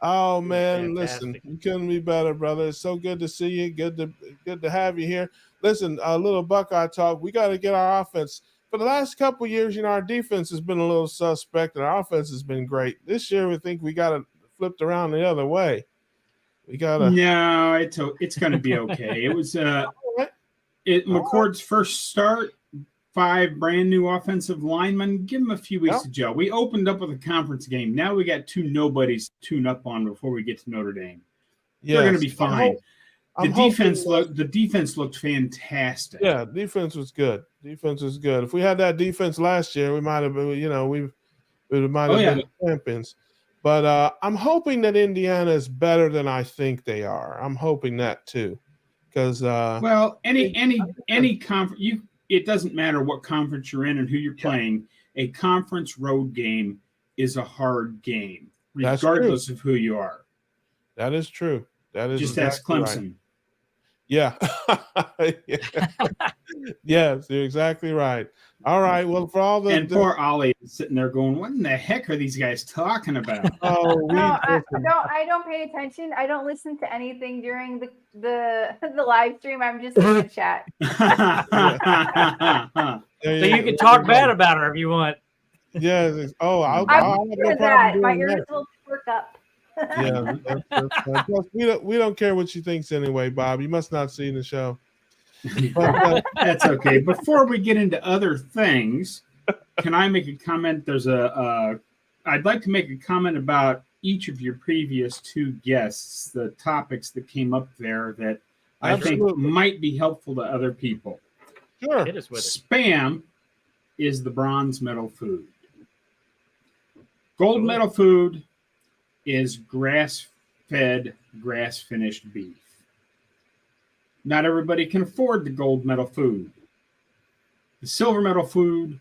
A: Oh man,
B: Fantastic.
A: listen, you couldn't be better, brother. It's so good to see you. Good to have you here. Listen, a little Buckeye talk. We got to get our offense. For the last couple of years, our defense has been a little suspect, and our offense has been great. This year, we think we got it flipped around the other way. We got to.
H: No, it's going to be okay. It was McCord's first start. 5 brand new offensive linemen. Give them a few weeks to gel. We opened up with a conference game. Now we got 2 nobodies to tune up on before we get to Notre Dame. Yes. They're going to be fine. The defense looked fantastic.
A: Yeah, defense was good. If we had that defense last year, we might have been, we might have been champions. But I'm hoping that Indiana is better than I think they are. I'm hoping that too, because
H: any conference it doesn't matter what conference you're in and who you're playing. A conference road game is a hard game, regardless of who you are.
A: That is true. That is
H: just ask Clemson.
A: Right. Yeah. Yes, you're exactly right. All right. Well, for all the
H: poor Ollie is sitting there going, "What in the heck are these guys talking about?"
C: I don't pay attention. I don't listen to anything during the live stream. I'm just in the chat.
B: So you can talk bad about her if you want.
A: Yeah. I'll
C: no that. My ears will perk up.
A: Yeah. Plus, we don't care what she thinks anyway, Bob. You must not see the show. But,
H: that's okay. Before we get into other things, can I make a comment? I'd like to make a comment about each of your previous 2 guests, the topics that came up there that I think might be helpful to other people.
A: Sure.
B: Hit us with it.
H: Spam is the bronze medal food. Gold medal food is grass-fed, grass-finished beef. Not everybody can afford the gold medal food. The silver medal food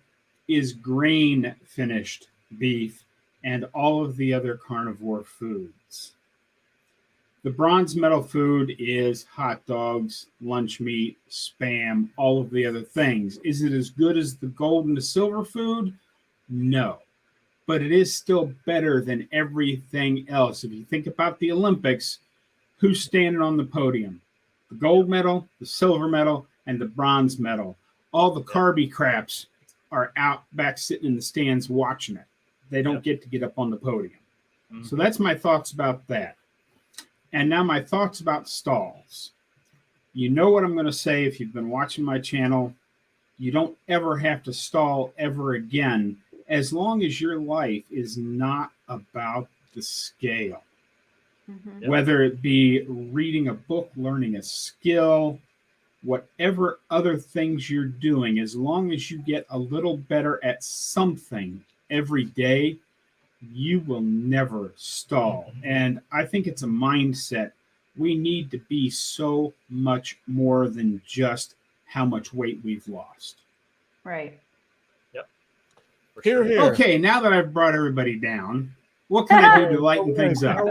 H: is grain-finished beef and all of the other carnivore foods. The bronze medal food is hot dogs, lunch meat, Spam, all of the other things. Is it as good as the gold and the silver food? No. But it is still better than everything else. If you think about the Olympics, who's standing on the podium? The gold medal, the silver medal, and the bronze medal. All the carby craps are out back sitting in the stands watching it. They don't get to get up on the podium. Mm-hmm. So that's my thoughts about that. And now my thoughts about stalls. You know what I'm going to say if you've been watching my channel. You don't ever have to stall ever again, as long as your life is not about the scale. Mm-hmm. Whether it be reading a book, learning a skill, whatever other things you're doing, as long as you get a little better at something every day, you will never stall. And I think it's a mindset. We need to be so much more than just how much weight we've lost.
C: Right.
B: Yep.
A: Here, here.
H: Okay, now that I've brought everybody down, what can I do to lighten things up?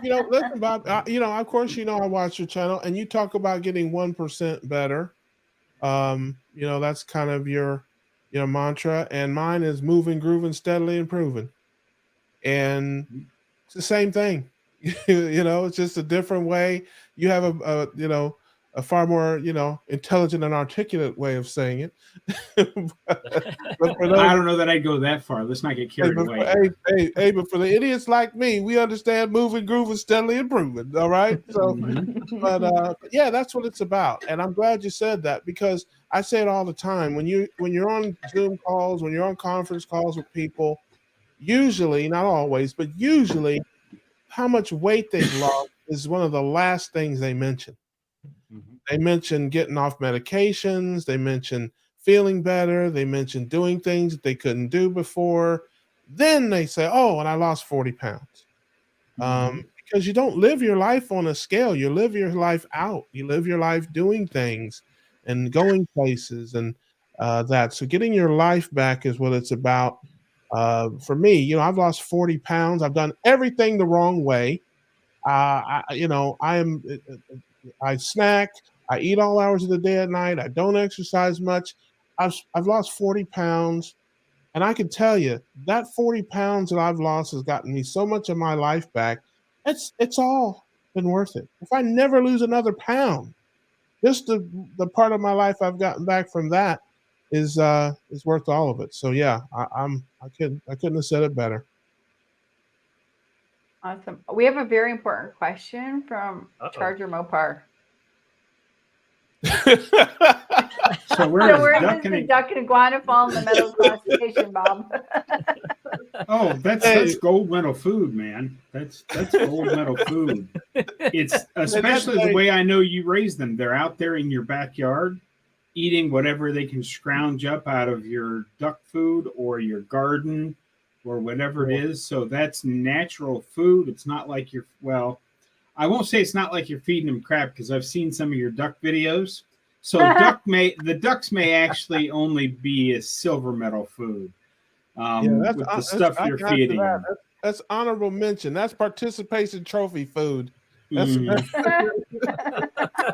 A: Listen, Bob, of course, I watch your channel and you talk about getting 1% better. That's kind of your mantra, and mine is moving, grooving, steadily improving. And it's the same thing. It's just a different way. You have a far more, intelligent and articulate way of saying it.
H: I don't know that I'd go that far. Let's not get carried away.
A: But for the idiots like me, we understand moving, grooving, steadily improving. All right. So, but yeah, that's what it's about. And I'm glad you said that, because I say it all the time. When you're on Zoom calls, when you're on conference calls with people, usually, not always, but usually, how much weight they've lost is one of the last things they mention. They mention getting off medications. They mention feeling better. They mention doing things that they couldn't do before. Then they say, oh, and I lost 40 pounds. Because you don't live your life on a scale. You live your life out. You live your life doing things and going places and that. So getting your life back is what it's about. For me, I've lost 40 pounds. I've done everything the wrong way. I snack. I eat all hours of the day at night. I don't exercise much. I've lost 40 pounds. And I can tell you that 40 pounds that I've lost has gotten me so much of my life back. It's all been worth it. If I never lose another pound, just the part of my life I've gotten back from that is worth all of it. So yeah, I couldn't have said it better.
C: Awesome. We have a very important question from Charger Mopar.
H: So where does
C: the duck and iguana fall in the medal classification, Bob?
H: Oh, that's gold medal food, man. That's gold medal food. It's especially the way I know you raise them. They're out there in your backyard eating whatever they can scrounge up out of your duck food or your garden or whatever it is. So that's natural food. It's not like I won't say it's not like you're feeding them crap, because I've seen some of your duck videos. So the ducks may actually only be a silver medal food with the stuff you're feeding them.
A: That's honorable mention. That's participation trophy food. That's,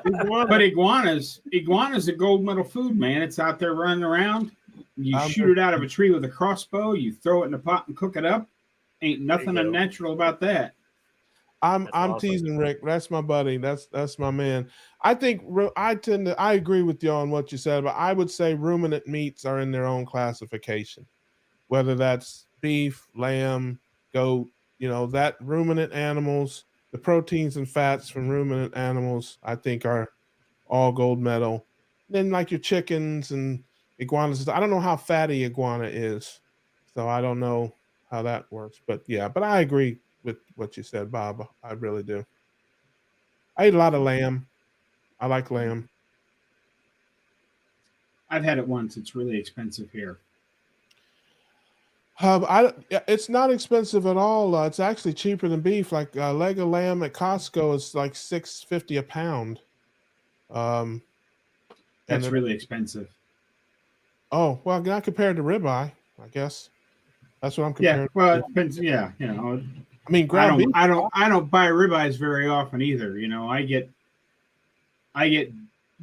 H: but iguanas are gold medal food, man. It's out there running around. You shoot it out of a tree with a crossbow. You throw it in a pot and cook it up. Ain't nothing unnatural about that.
A: I'm awesome. Teasing Rick. That's my buddy. That's my man. I think I agree with you on what you said, but I would say ruminant meats are in their own classification, whether that's beef, lamb, goat, that ruminant animals, the proteins and fats from ruminant animals, I think are all gold medal. Then like your chickens and iguanas, I don't know how fatty iguana is, so I don't know how that works, but yeah, but I agree with what you said, Bob. I really do. I eat a lot of lamb. I like lamb.
H: I've had it once. It's really expensive here.
A: It's not expensive at all. It's actually cheaper than beef. Like a leg of lamb at Costco is like $6.50 a pound.
H: That's really expensive.
A: Oh, well, not compared to ribeye, I guess. That's what I'm comparing.
H: Yeah, well, it depends. Yeah,
A: I mean, ground beef.
H: I don't buy ribeyes very often either. You know, I get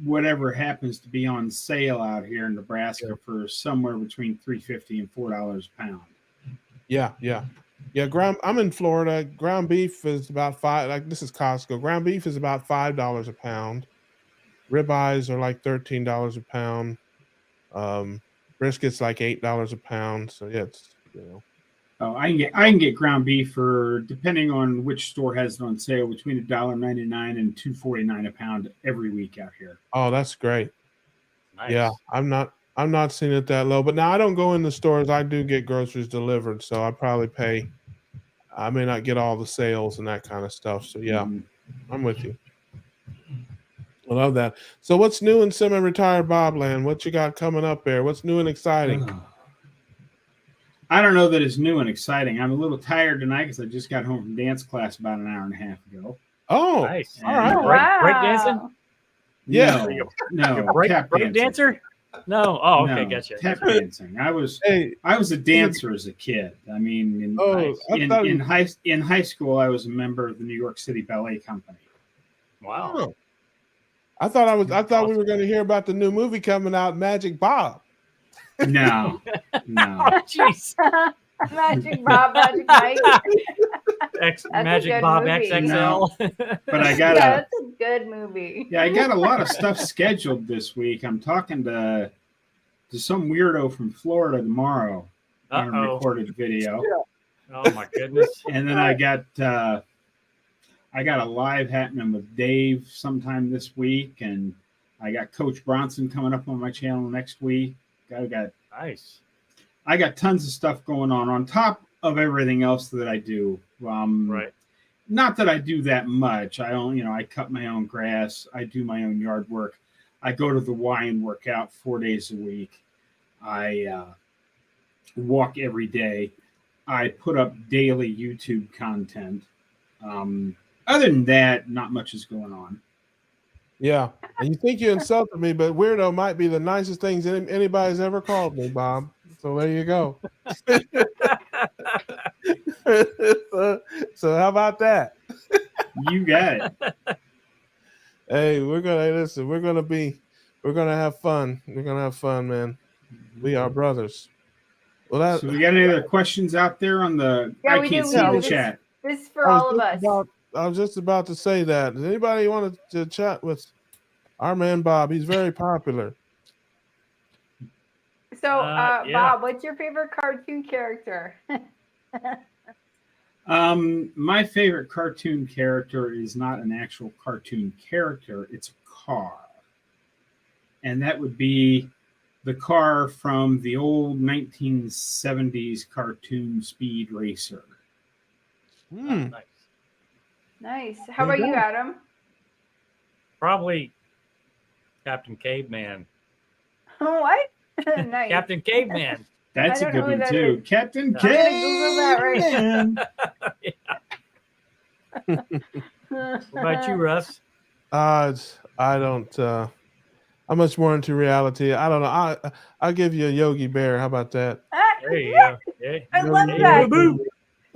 H: whatever happens to be on sale out here in Nebraska for somewhere between $3.50 and $4 a pound.
A: Yeah. I'm in Florida. Ground beef is about this is Costco. Ground beef is about $5 a pound. Ribeyes are like $13 a pound. Brisket's like $8 a pound. So yeah, it's
H: Oh, I can get ground beef for, depending on which store has it on sale, between $1.99 and $2.49 a pound every week out here.
A: Oh, that's great.
B: Nice.
A: Yeah, I'm not seeing it that low, but now I don't go in the stores. I do get groceries delivered, so I probably pay. I may not get all the sales and that kind of stuff. So yeah, I'm with you. I love that. So what's new in semi-retired Bobland? What you got coming up there? What's new and exciting?
H: I don't know that it's new and exciting. I'm a little tired tonight because I just got home from dance class about an hour and a half ago.
A: Oh,
B: nice.
A: All right.
C: Wow.
B: Break dancing?
A: Yeah.
H: No,
B: Break
H: tap dancing.
B: dancer? No. Oh, okay,
H: No,
B: gotcha.
H: Tap dancing. I was a dancer as a kid. I mean, in high school, I was a member of the New York City Ballet Company.
B: Wow.
A: Oh. I thought we were going to hear about the new movie coming out, Magic Bob.
H: No.
B: Jeez.
C: Magic Bob, Magic Mike.
B: Magic Bob
C: movie.
B: XXL.
H: But I got
C: that's a good movie.
H: Yeah, I got a lot of stuff scheduled this week. I'm talking to some weirdo from Florida tomorrow on a recorded video.
B: Oh my goodness.
H: And then I got a live happening with Dave sometime this week, and I got Coach Bronson coming up on my channel next week.
B: Nice.
H: I got tons of stuff going on top of everything else that I do.
B: Right.
H: Not that I do that much. I cut my own grass. I do my own yard work. I go to the Y and work out 4 days a week. I walk every day. I put up daily YouTube content. Other than that, not much is going on.
A: Yeah. And you think you insulted me, but weirdo might be the nicest things anybody's ever called me, Bob. So there you go. So how about that?
H: You got it.
A: Hey, we're gonna have fun. We're gonna have fun, man. We are brothers. Well,
H: so we got any other questions out there on the?
C: Yeah,
H: I can't see the chat.
C: This is for all of us.
A: I was just about to say that. Does anybody want to chat with our man Bob? He's very popular.
C: So,
B: yeah.
C: Bob, what's your favorite cartoon character?
H: My favorite cartoon character is not an actual cartoon character. It's a car. And that would be the car from the old 1970s cartoon Speed Racer.
B: Nice.
C: Nice. How about you, Adam?
B: Probably Captain Caveman.
C: What? Nice.
B: Captain Caveman.
H: That's a good one too.
C: Is.
H: Captain
C: I'm gonna Google that
H: Caveman.
B: What about you, Russ?
A: I don't. I'm much more into reality. I don't know. I'll give you a Yogi Bear. How about that?
B: There you go. Yeah.
C: I love that.
B: Boo-boo.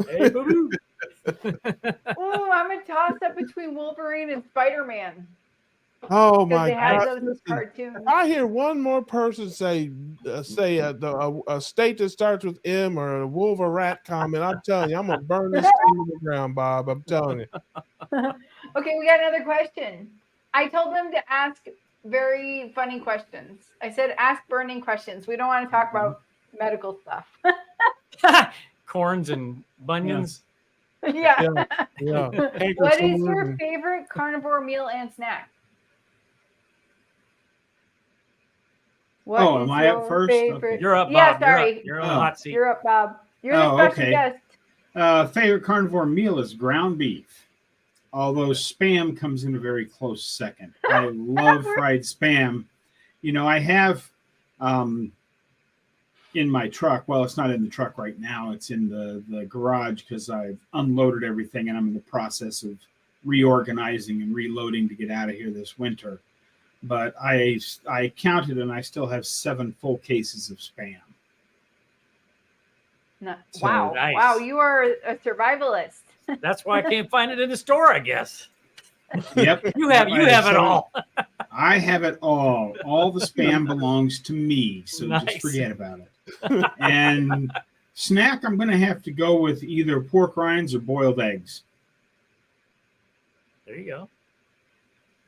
B: Hey, boo-boo.
C: Oh, I'm a toss up between Wolverine and Spider-Man.
A: Oh
C: Because
A: my
C: they have
A: God!
C: those cartoons.
A: I hear one more person say a state that starts with M or a Wolverine comment. I'm telling you, I'm gonna burn this thing to the ground, Bob. I'm telling you.
C: Okay, we got another question. I told them to ask very funny questions. I said ask burning questions. We don't want to talk about medical stuff.
B: Corns and bunions.
C: Yeah.
A: Yeah.
C: What is your favorite carnivore meal and snack? What
H: Oh,
C: is
H: am I up
C: your
H: first?
C: favorite-
H: Okay.
B: You're up, Bob.
C: Yeah, sorry.
B: You're on the hot seat.
C: You're up, Bob. You're the
H: Oh,
C: special
H: okay.
C: guest.
H: Favorite carnivore meal is ground beef. Although Spam comes in a very close second. I love fried Spam. You know, I have in my truck. Well, it's not in the truck right now. It's in the garage because I've unloaded everything and I'm in the process of reorganizing and reloading to get out of here this winter. But I counted and I still have 7 full cases of Spam.
C: No.
H: So-
C: Wow.
B: Nice.
C: Wow, you are a survivalist.
B: That's why I can't find it in the store, I guess.
H: Yep.
B: You have it all.
H: I have it all. All the spam belongs to me, so
B: Nice.
H: just forget about it. And snack, I'm going to have to go with either pork rinds or boiled eggs.
B: There you go.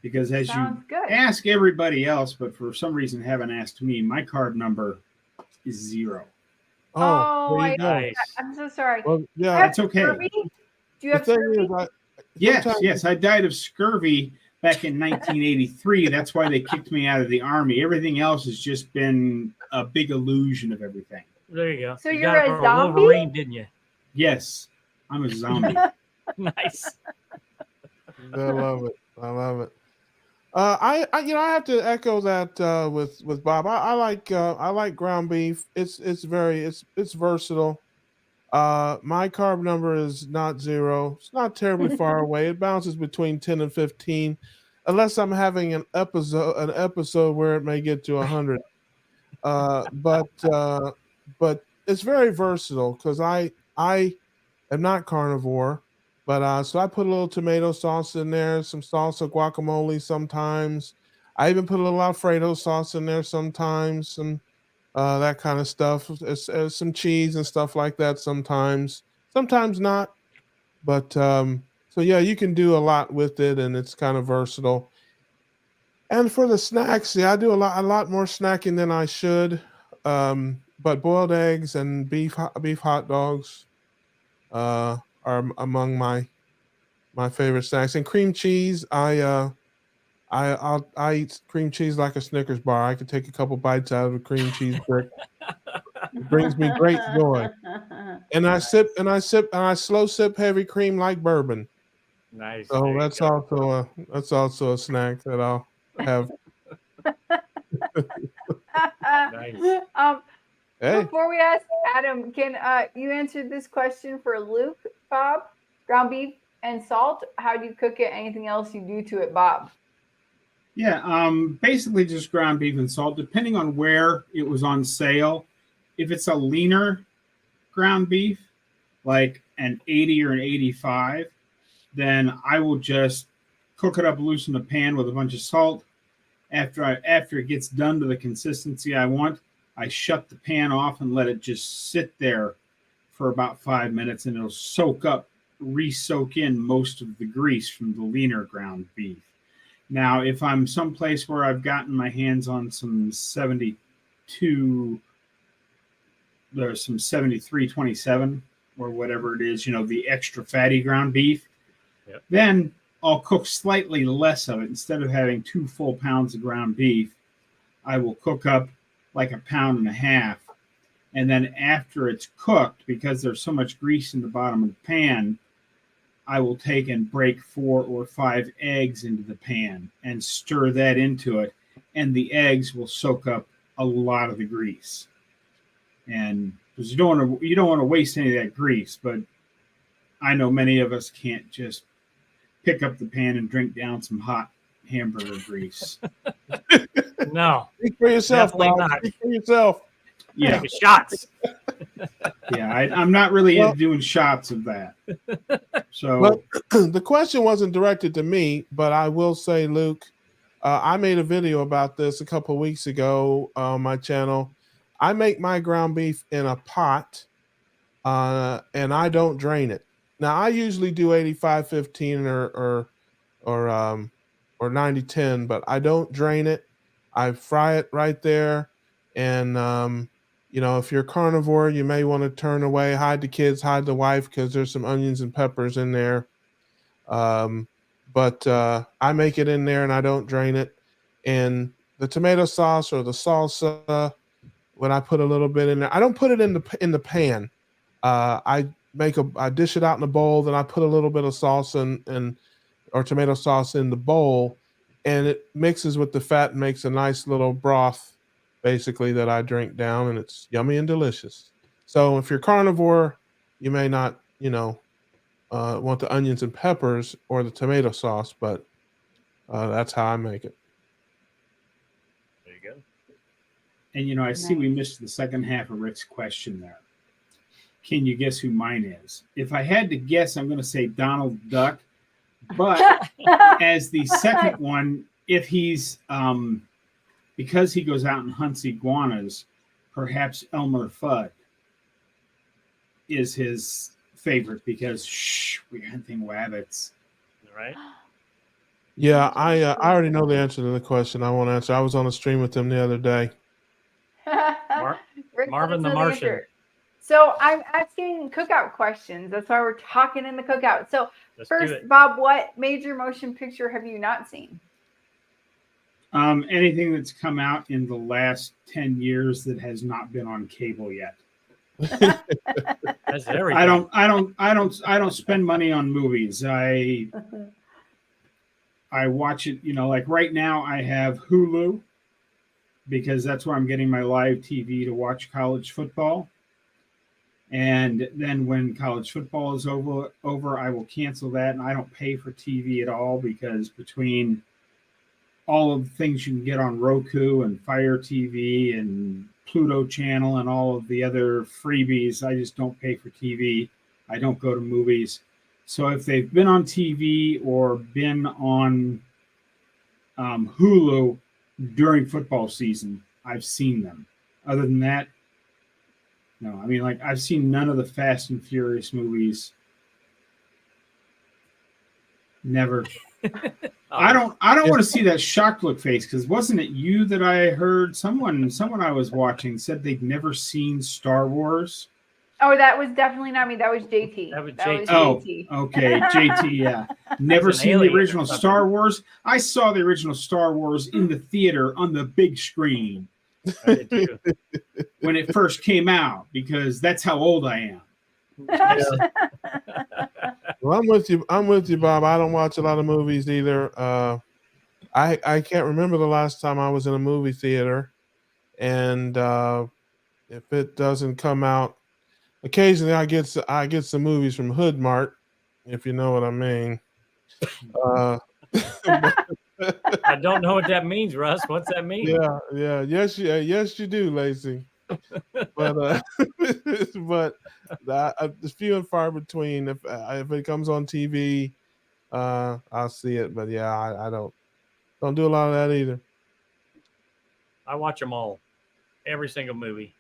H: Because as
C: Sounds
H: you
C: good.
H: ask everybody else, but for some reason haven't asked me, my carb number is 0.
C: Oh,
A: there you go.
B: Nice.
C: I'm so sorry.
A: Well, yeah.
H: That's okay.
C: Scurvy? Do you
A: The
C: have
A: thing
C: scurvy?
A: is,
H: Yes, I died of scurvy back in 1983. That's why they kicked me out of the army. Everything else has just been a big illusion of everything.
B: There you go.
C: So
B: you
C: you're
B: got it
C: a
B: for
C: zombie?
B: Wolverine, didn't you?
H: Yes, I'm a zombie.
B: Nice.
A: I love it. I love it. I have to echo that with Bob. I like ground beef. It's versatile. My carb number is not 0. It's not terribly far away. It bounces between 10 and 15, unless I'm having an episode where it may get to 100. But it's very versatile because I am not carnivore. But so I put a little tomato sauce in there, some salsa, guacamole sometimes. I even put a little Alfredo sauce in there sometimes, some that kind of stuff. Some cheese and stuff like that sometimes. Sometimes not. But so yeah, you can do a lot with it, and it's kind of versatile. And for the snacks, yeah, I do a lot more snacking than I should. But boiled eggs and beef hot dogs are among my favorite snacks. And cream cheese, I eat cream cheese like a Snickers bar. I could take a couple bites out of a cream cheese brick. It brings me great joy. And I slow sip heavy cream like bourbon.
B: Nice.
A: So
B: There you
A: that's
B: go.
A: also a snack that I'll have.
B: Nice.
A: Hey,
C: Before we ask Adam, can you answer this question for Luke, Bob? Ground beef and salt. How do you cook it? Anything else you do to it, Bob?
H: Yeah, basically just ground beef and salt, depending on where it was on sale. If it's a leaner ground beef, like an 80 or an 85, then I will just cook it up loose in the pan with a bunch of salt. After it gets done to the consistency I want, I shut the pan off and let it just sit there for about 5 minutes, and it'll re-soak in most of the grease from the leaner ground beef. Now, if I'm someplace where I've gotten my hands on some 72, there's some 7327 or whatever it is, the extra fatty ground beef,
B: Yep.
H: Then I'll cook slightly less of it. Instead of having 2 full pounds of ground beef, I will cook up like 1.5 pounds. And then after it's cooked, because there's so much grease in the bottom of the pan, I will take and break 4 or 5 eggs into the pan and stir that into it. And the eggs will soak up a lot of the grease. And because you don't want to waste any of that grease, but I know many of us can't just pick up the pan and drink down some hot hamburger grease.
B: No.
A: speak for yourself,
B: Definitely
A: Bob.
B: not.
A: Speak for yourself.
H: Yeah,
B: Take shots.
H: yeah. I'm not really into doing shots of that. So,
A: But the question wasn't directed to me, but I will say, Luke, I made a video about this a couple of weeks ago on my channel. I make my ground beef in a pot, and I don't drain it. Now, I usually do 85-15 or 90-10, but I don't drain it. I fry it right there. And, if you're carnivore, you may want to turn away, hide the kids, hide the wife, because there's some onions and peppers in there. But I make it in there and I don't drain it. And the tomato sauce or the salsa, when I put a little bit in there, I don't put it in the pan. I dish it out in a bowl, then I put a little bit of salsa or tomato sauce in the bowl, and it mixes with the fat and makes a nice little broth, basically, that I drink down, and it's yummy and delicious. So if you're carnivore, you may not, want the onions and peppers or the tomato sauce, but that's how I make it.
B: There you go.
H: and I see we missed the second half of Rick's question there. can you guess who mine is? If I had to guess, I'm going to say Donald Duck. But as the second one, if he's because he goes out and hunts iguanas, perhaps Elmer Fudd is his favorite because we're hunting rabbits.
B: Right?
A: Yeah, I already know the answer to the question I want to answer. I was on a stream with him the other day.
C: Rick
B: Marvin
C: wants
B: the
C: to know
B: Martian.
C: answer. So I'm asking cookout questions. That's why we're talking in the cookout. So
B: Let's do
C: first,
B: it.
C: Bob, what major motion picture have you not seen?
H: Anything that's come out in the last 10 years that has not been on cable yet.
B: That's everything.
H: I don't spend money on movies. I watch it, like right now I have Hulu because that's where I'm getting my live TV to watch college football. And then when college football is over, I will cancel that, and I don't pay for TV at all because between all of the things you can get on Roku and Fire TV and Pluto Channel and all of the other freebies, I just don't pay for TV. I don't go to movies. So if they've been on TV or been on Hulu during football season, I've seen them. Other than that, no. I mean, like I've seen none of the Fast and Furious movies. Never. I don't want to see that shocked look face because wasn't it you that I heard someone I was watching said they'd never seen Star Wars?
C: Oh, that was definitely not me. That was JT.
B: That was
C: JT.
H: Oh, okay, JT. Yeah, never
B: He's an
H: seen the
B: alien or
H: original
B: something.
H: Star Wars. I saw the original Star Wars in the theater on the big screen
B: I did too.
H: when it first came out because that's how old I am.
A: Well, I'm with you, Bob. I don't watch a lot of movies either. I can't remember the last time I was in a movie theater, and if it doesn't come out, occasionally I get some movies from Hood Mart, if you know what I mean.
B: I don't know what that means, Russ. What's that mean?
A: Yeah. Yes, you do, Lacey. But it's few and far between. If it comes on TV, I'll see it. But yeah, I don't do a lot of that either.
B: I watch them all, every single movie.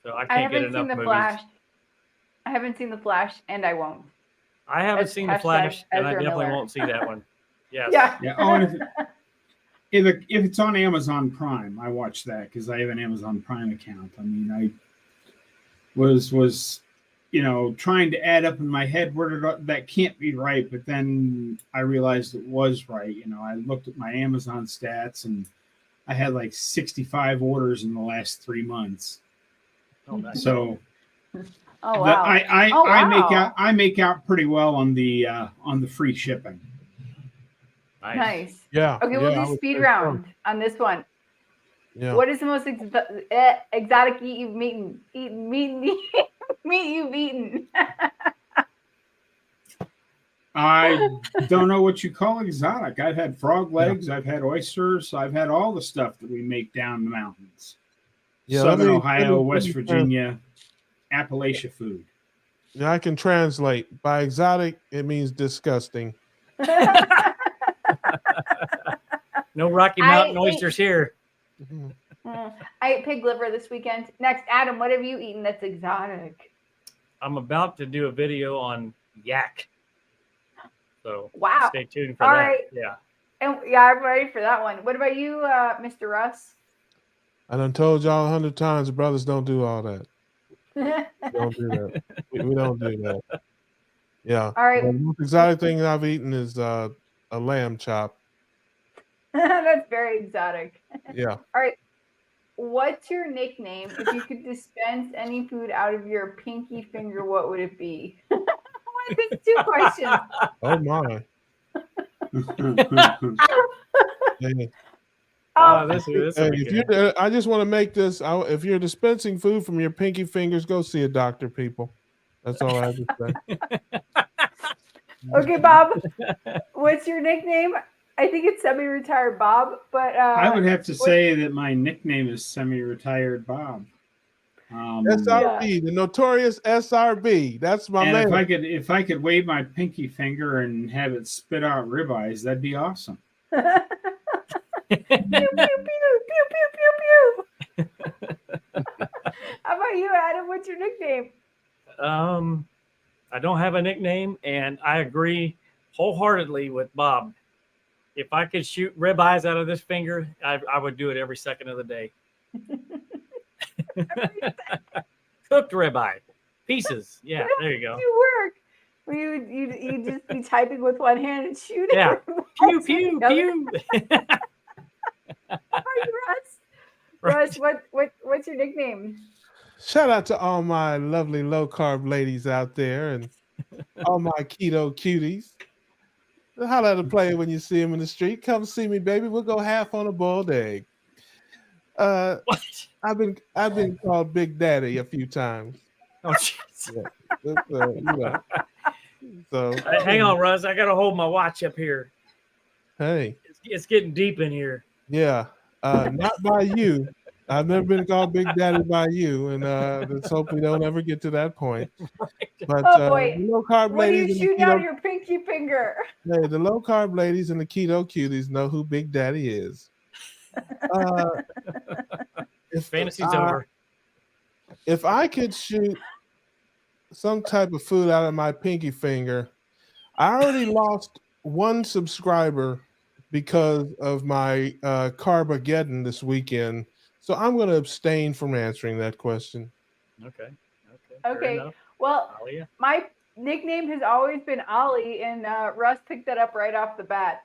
B: So I
C: I
B: can't get
C: haven't
B: enough
C: seen the
B: movies.
C: Flash. I haven't seen the Flash, and I won't.
B: I haven't
C: That's
B: seen the
C: hashtag
B: Flash, and I
C: Ezra
B: definitely
C: Miller.
B: won't see that one. Yes.
C: Yeah.
H: Yeah. Oh, and if it's on Amazon Prime, I watch that because I have an Amazon Prime account. I mean, I was trying to add up in my head that can't be right, but then I realized it was right. I looked at my Amazon stats and I had like 65 orders in the last 3 months.
B: Oh, nice.
H: So
C: Oh wow.
H: I make out pretty well on the free shipping.
C: Nice.
A: Yeah.
C: Okay,
A: yeah,
C: we'll
A: I
C: do
A: would
C: speed
A: say
C: round on this one.
A: Yeah.
C: What is the most exotic meat you've eaten?
H: I don't know what you call exotic. I've had frog legs. I've had oysters. I've had all the stuff that we make down the mountains.
A: Yeah,
H: Southern
A: let me-
H: Ohio,
A: let me-
H: West Virginia, Appalachia food.
A: Yeah, I can translate. By exotic, it means disgusting.
B: No Rocky Mountain oysters here.
C: I ate pig liver this weekend. Next, Adam, what have you eaten that's exotic?
B: I'm about to do a video on yak. So
C: Wow.
B: stay tuned for
C: All
B: that.
C: right.
B: Yeah.
C: And yeah, I'm ready for that one. What about you, Mr. Russ?
A: I done told y'all 100 times, brothers don't do all that. We don't do that. We don't do that. Yeah.
C: All right.
A: The most exotic thing I've eaten is a lamb chop.
C: That's very exotic.
A: Yeah.
C: All right. What's your nickname? If you could dispense any food out of your pinky finger, what would it be? There's 2 questions.
A: Oh my. Hey,
B: This will
A: hey,
B: be
A: if
B: good.
A: you, I just want to make this. If you're dispensing food from your pinky fingers, go see a doctor, people. That's all I have to say.
C: Okay, Bob. What's your nickname? I think it's semi-retired Bob, but
H: I would have to say that my nickname is Semi-Retired Bob.
A: SRB, the notorious SRB. That's my
H: and
A: man.
H: if I could wave my pinky finger and have it spit out ribeyes, that'd be awesome.
C: Pew, pew, pew, pew, pew, pew, pew. How about you, Adam? What's your nickname?
B: I don't have a nickname, and I agree wholeheartedly with Bob. If I could shoot ribeyes out of this finger, I would do it every second of the day. Cooked ribeye pieces. Yeah, there you go.
C: You work. You just be typing with one hand and shooting.
B: Yeah. Pew pew pew.
C: Are you Russ? Russ, what's your nickname?
A: Shout out to all my lovely low carb ladies out there and all my keto cuties. Holla at a player when you see him in the street. Come see me, baby. We'll go half on a boiled egg.
B: What?
A: I've been called Big Daddy a few times.
B: Oh, jeez.
A: Yeah. So
B: Hang on, Russ. I gotta hold my watch up here.
A: hey,
B: It's getting deep in here.
A: yeah, not by you. I've never been called Big Daddy by you, and let's hope we don't ever get to that point. But
C: Oh, boy.
A: the low carb
C: What are you
A: ladies,
C: shooting out your pinky finger?
A: the low carb ladies and the keto cuties know who Big Daddy is.
B: Fantasy's over.
A: If I could shoot some type of food out of my pinky finger, I already lost one subscriber because of my Carbageddon this weekend. So I'm going to abstain from answering that question.
B: Okay. Fair
C: Okay.
B: enough.
C: Well,
B: Alia?
C: my nickname has always been Ollie, and Russ picked that up right off the bat.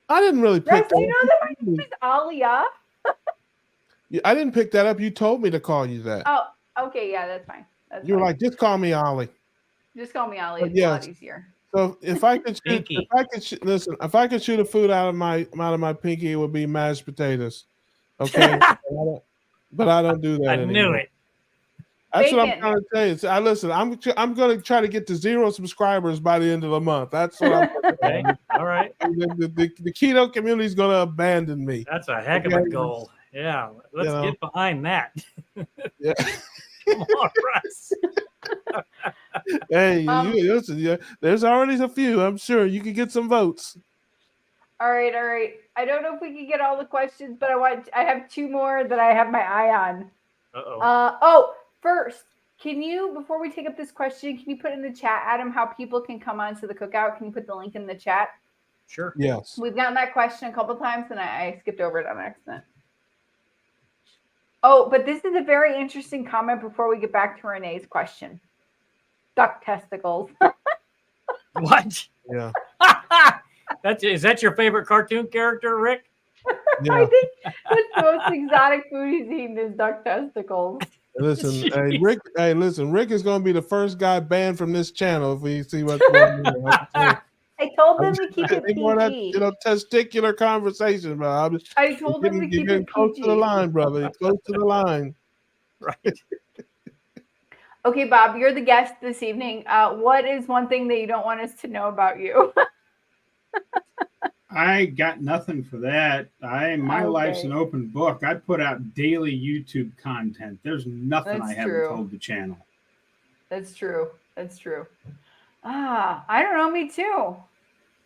A: I didn't really
C: Russ,
A: pick
C: do you know
A: that
C: that my
A: up.
C: name is Alia?
A: I didn't pick that up. You told me to call you that.
C: Oh, okay, yeah, that's fine. That's
A: You were
C: fine.
A: like, just call me Ollie.
C: Just call me Ollie.
A: But
C: It's a lot
A: yes.
C: easier.
A: So if I could shoot,
B: Pinky.
A: if I could shoot a food out of my pinky, it would be mashed potatoes. Okay, but I don't do that.
B: I knew
A: anymore.
B: it.
A: That's what I'm
C: Bacon.
A: trying to tell you. I listen. I'm going to try to get to 0 subscribers by the end of the month. That's what I'm.
B: Okay. All right.
A: The keto community is going to abandon me.
B: That's a heck of a goal. Yeah. Let's get behind that.
A: Yeah.
B: Come on, Russ.
A: Hey, listen. There's already a few. I'm sure you can get some votes.
C: All right. I don't know if we can get all the questions, but I have two more that I have my eye on.
B: Uh-oh.
C: First, can you, before we take up this question, can you put in the chat, Adam, how people can come on to the cookout? Can you put the link in the chat?
B: Sure.
A: Yes.
C: We've gotten that question a couple times, and I skipped over it on accident. Oh, but this is a very interesting comment before we get back to Renee's question. Duck testicles.
B: What?
A: Yeah.
B: Is that your favorite cartoon character, Rick?
A: Yeah.
C: I think that's the most exotic food he's eaten is duck testicles.
A: Listen, hey, Rick. Hey, listen. Rick is going to be the first guy banned from this channel if we see what's going on.
C: I told them to keep it
A: Any more of that,
C: PG.
A: testicular conversation, bro.
C: I told them to keep
A: You're
C: it
A: close to the
C: PG.
A: line, brother. You're close to the line.
B: Right.
C: Okay, Bob, you're the guest this evening. What is one thing that you don't want us to know about you?
H: I got nothing for that. My life's an open book. I put out daily YouTube content. There's nothing
C: That's
H: I haven't
C: true.
H: told the channel.
C: That's true. I don't know. Me too.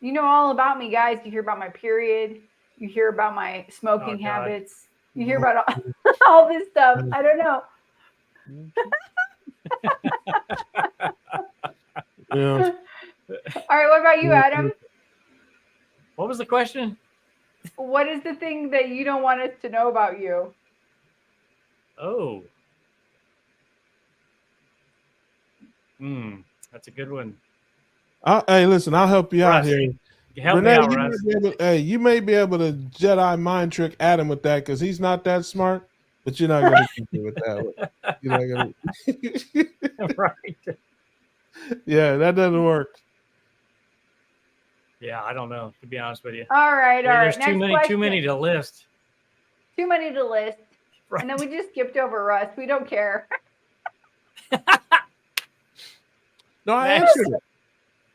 C: You know all about me, guys. You hear about my period. You hear about my smoking habits. You hear about all this stuff. I don't know.
A: Yeah.
C: All right. What about you, Adam?
B: What was the question?
C: What is the thing that you don't want us to know about you?
B: Oh. That's a good one.
A: Hey, listen. I'll help you out
B: Russ,
A: here.
B: Help me out, Russ.
A: You may be able to Jedi mind trick Adam with that because he's not that smart. But you're not going to keep it with that one. You're not going to.
B: Right.
A: Yeah, that doesn't work.
B: Yeah, I don't know, to be honest with you.
C: All right.
B: There's
C: Next
B: too many
C: question.
B: to list.
C: Too many to list.
B: Right.
C: And then we just skipped over Russ. We don't care.
A: No, I
B: Next.
A: answered it.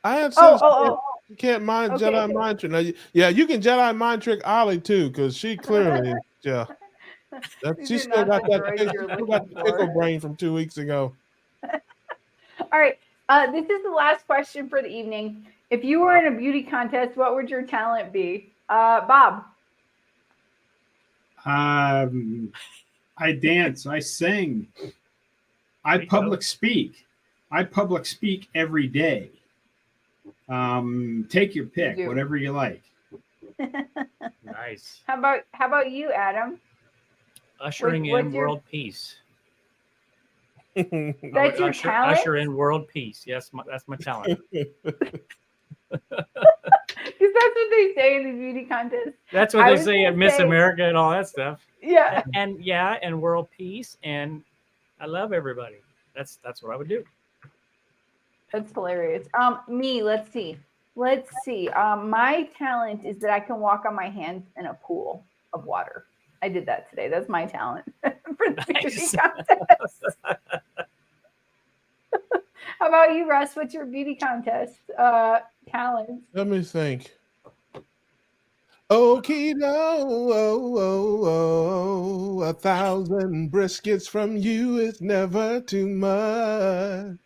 A: I answered.
C: Oh.
A: You can't mind
C: Okay.
A: Jedi mind trick. Now, yeah, you can Jedi mind trick Ollie too, because she clearly, yeah.
C: These
A: She
C: are
A: still
C: not
A: got
C: the
A: that.
C: droids
A: She
C: you're
A: still got
C: looking
A: the pickle
C: for.
A: brain from 2 weeks ago.
C: All right. This is the last question for the evening. If you were in a beauty contest, what would your talent be? Bob.
H: I dance. I sing. I public speak. I public speak every day. Take your pick,
C: do.
H: whatever you like.
B: Nice.
C: How about you, Adam?
B: Ushering
C: what's
B: in
C: your-
B: world peace.
C: That's
B: would
C: your talent?
B: usher in world peace. Yes, that's my talent.
C: Because that's what they say in the beauty contest.
B: That's what
C: I
B: they
C: was
B: say
C: gonna
B: at Miss
C: say-
B: America and all that stuff.
C: Yeah.
B: And world peace, and I love everybody. That's what I would do.
C: That's hilarious. Me, let's see. My talent is that I can walk on my hands in a pool of water. I did that today. That's my talent for the beauty
B: Nice.
C: contest. How about you, Russ? What's your beauty contest talent?
A: Let me think. Okie do, 1,000 briskets from you is never too much.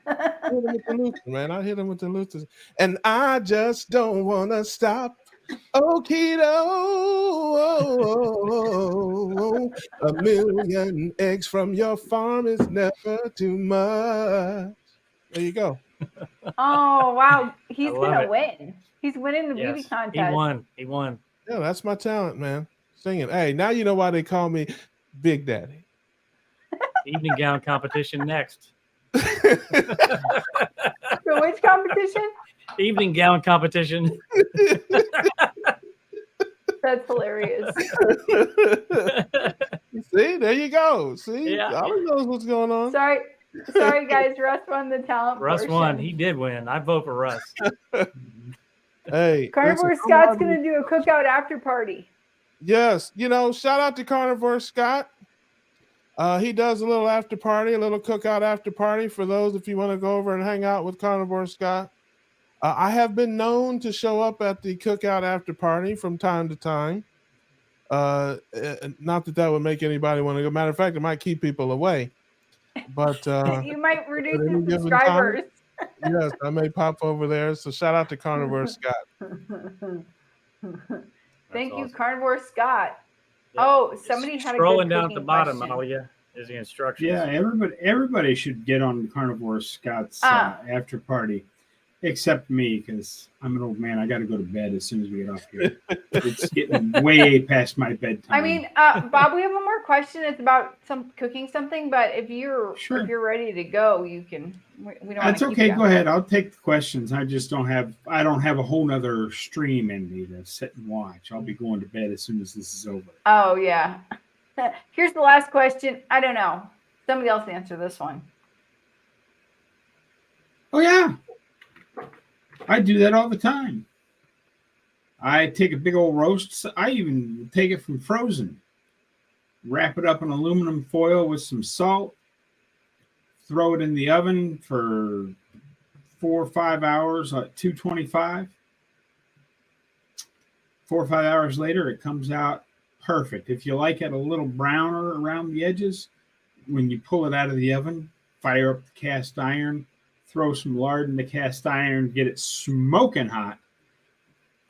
A: I hit him with the Luther, man. I hit him with the Luther. And I just don't want to stop. Okie do, 1,000,000 eggs from your farm is never too much. There you go.
C: Oh, wow. He's
B: I love
C: going to
B: it.
C: win. He's winning the beauty
B: Yes,
C: contest.
B: he won.
A: Yeah, that's my talent, man. Singing. Hey, now you know why they call me Big Daddy.
B: Evening gown competition next.
C: So which competition?
B: Evening gown competition.
C: That's hilarious.
A: See, there you go. See,
B: Yeah.
A: Ollie knows what's going on.
C: Sorry, guys. Russ won the talent
B: Russ
C: portion.
B: won. He did win. I vote for Russ.
A: Hey,
C: Carnivore
A: listen,
C: Scott's going to do a cookout after party.
A: Yes, shout out to Carnivore Scott. He does a little after party, a little cookout after party for those if you want to go over and hang out with Carnivore Scott. I have been known to show up at the cookout after party from time to time. Not that would make anybody want to go. Matter of fact, it might keep people away. But
C: You might reduce
A: at any
C: his
A: given
C: subscribers.
A: yes, I may pop over there. So shout out to Carnivore Scott.
C: Thank you,
B: awesome.
C: Carnivore Scott.
B: Yeah.
C: Oh, somebody had a
B: Scrolling
C: good
B: down at
C: cooking
B: the bottom,
C: question.
B: Alia, is the instructions.
H: Yeah, everybody should get on Carnivore Scott's after party, except me because I'm an old man. I got to go to bed as soon as we get off here. It's getting way past my bedtime.
C: I mean, Bob, we have one more question. It's about cooking something, but if you're ready to go, you can. We don't.
H: That's okay. Go ahead. I'll take the questions. I just don't have a whole nother stream in me to sit and watch. I'll be going to bed as soon as this is over.
C: Oh yeah. Here's the last question. I don't know. Somebody else answer this one.
H: Oh yeah. I do that all the time. I take a big old roast. I even take it from frozen. Wrap it up in aluminum foil with some salt. Throw it in the oven for 4 or 5 hours at 225. 4 or 5 hours later, it comes out perfect. If you like it a little browner around the edges, when you pull it out of the oven, fire up the cast iron, throw some lard in the cast iron, get it smoking hot,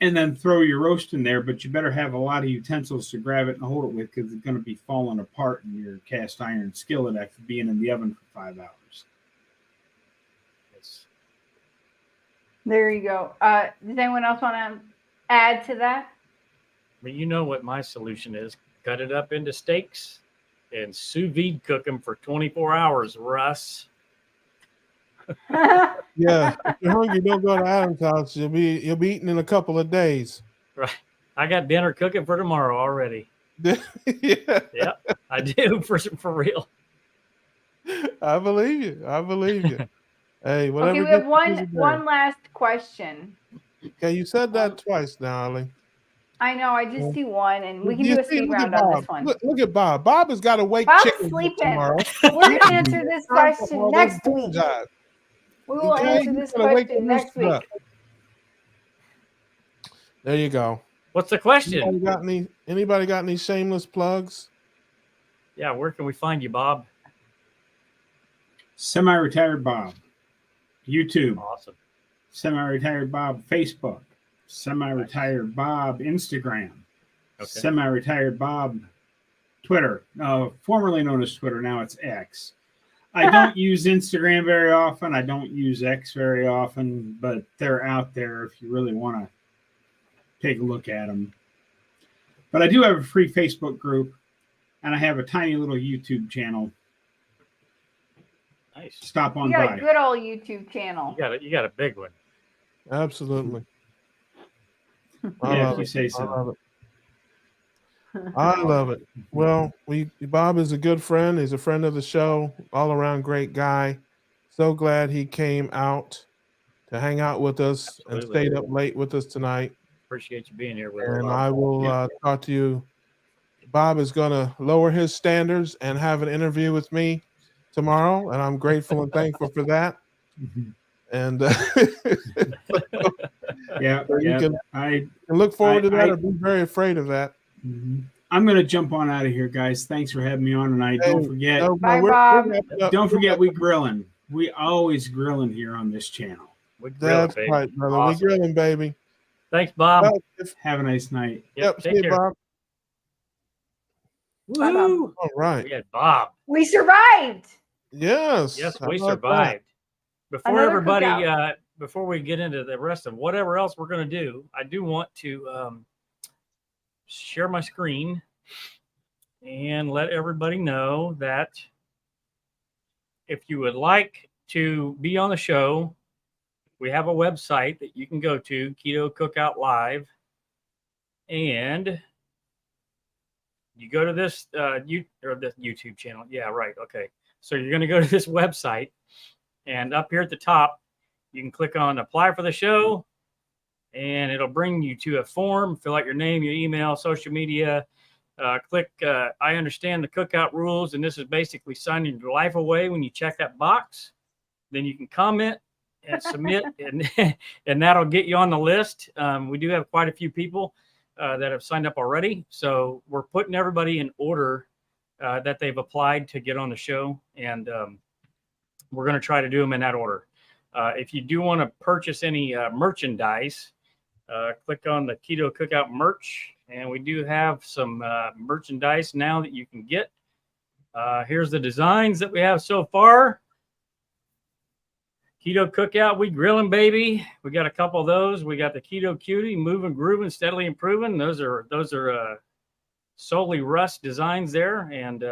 H: and then throw your roast in there. But you better have a lot of utensils to grab it and hold it with because it's going to be falling apart in your cast iron skillet after being in the oven for 5 hours.
B: Yes.
C: There you go. Does anyone else want to add to that?
B: But you know what my solution is. Cut it up into steaks and sous vide cook them for 24 hours, Russ.
A: Yeah, if you're hungry, don't go to Adam's house. You'll be eating in a couple of days.
B: Right. I got dinner cooking for tomorrow already.
A: Yeah,
B: Yep, I do for real.
A: I believe you. Hey, whatever.
C: Okay, we have
A: gets you
C: one last question.
A: Okay, you said that twice now, Ollie.
C: I know. I just see one, and we can
A: You
C: do a
A: see,
C: speed
A: look at
C: round on
A: Bob.
C: this one.
A: Look at Bob. Bob has got to wake
C: Bob's
A: chicken
C: sleeping.
A: tomorrow.
C: We're going to answer this question next week.
A: Job.
C: We will
A: Okay,
C: answer
A: you
C: this
A: gotta wake
C: question
A: the
C: next
A: rooster
C: week.
A: up. There you go.
B: What's the question?
A: Anybody got any shameless plugs?
B: Yeah, where can we find you, Bob?
H: Semi-retired Bob. YouTube.
B: Awesome.
H: Semi-retired Bob Facebook. Semi-retired Bob Instagram.
B: Okay.
H: Semi-retired Bob Twitter. Formerly known as Twitter, now it's X. I don't use Instagram very often. I don't use X very often, but they're out there if you really want to take a look at them. But I do have a free Facebook group, and I have a tiny little YouTube channel.
B: Nice.
H: Stop on
C: You got
H: by.
C: a good old YouTube channel.
B: You got a big one.
A: Absolutely.
H: Yeah, if you say so.
A: I love it. Well, Bob is a good friend. He's a friend of the show, all around great guy. So glad he came out to hang out with us and
B: Absolutely.
A: stayed up late with us tonight.
B: Appreciate you being here with us.
A: And
B: Bob.
A: I will talk to you. Bob is going to lower his standards and have an interview with me tomorrow, and I'm grateful and thankful for that. And I look forward to that. I'd be very afraid of that.
H: I'm going to jump on out of here, guys. Thanks for having me on tonight. Don't forget.
C: Bye, Bob.
H: Don't forget, we grilling. We always grilling here on this channel.
A: That's right, brother.
B: Awesome.
A: We grilling, baby.
B: Thanks, Bob.
H: Have a nice night.
A: Yep. See
B: Take
A: you,
B: care.
A: Bob.
B: Woo!
A: All right.
B: We had Bob.
C: We survived.
A: Yes.
B: Yes,
A: How
B: we
A: about
B: survived. Before
C: Another
B: everybody,
C: cookout.
B: before we get into the rest of whatever else we're going to do, I do want to share my screen and let everybody know that if you would like to be on the show, we have a website that you can go to, Keto Cookout Live, and you go to this this YouTube channel. Yeah, right. Okay. So you're going to go to this website, and up here at the top, you can click on apply for the show, and it'll bring you to a form. Fill out your name, your email, social media. Click I understand the cookout rules, and this is basically signing your life away. When you check that box, then you can comment and submit, and that'll get you on the list. We do have quite a few people that have signed up already, so we're putting everybody in order that they've applied to get on the show, and we're going to try to do them in that order. If you do want to purchase any merchandise, click on the Keto Cookout merch, and we do have some merchandise now that you can get. Here's the designs that we have so far. Keto Cookout, we grilling, baby. We got a couple of those. We got the Keto Cutie, moving, grooving, steadily improving. Those are solely Russ designs there, and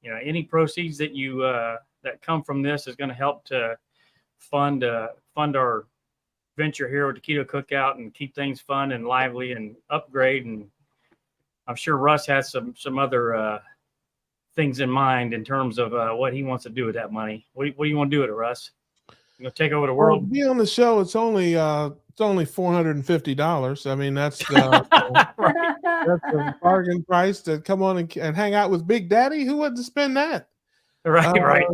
B: any proceeds that you that come from this is going to help to fund our venture here with the Keto Cookout and keep things fun and lively and upgrade. And I'm sure Russ has some other things in mind in terms of what he wants to do with that money. What do you want to do with it, Russ? You gonna take over the world?
A: Well, be on the show. It's only $450. I mean, that's that's a bargain price to come on and hang out with Big Daddy. Who wouldn't spend that?
B: Right.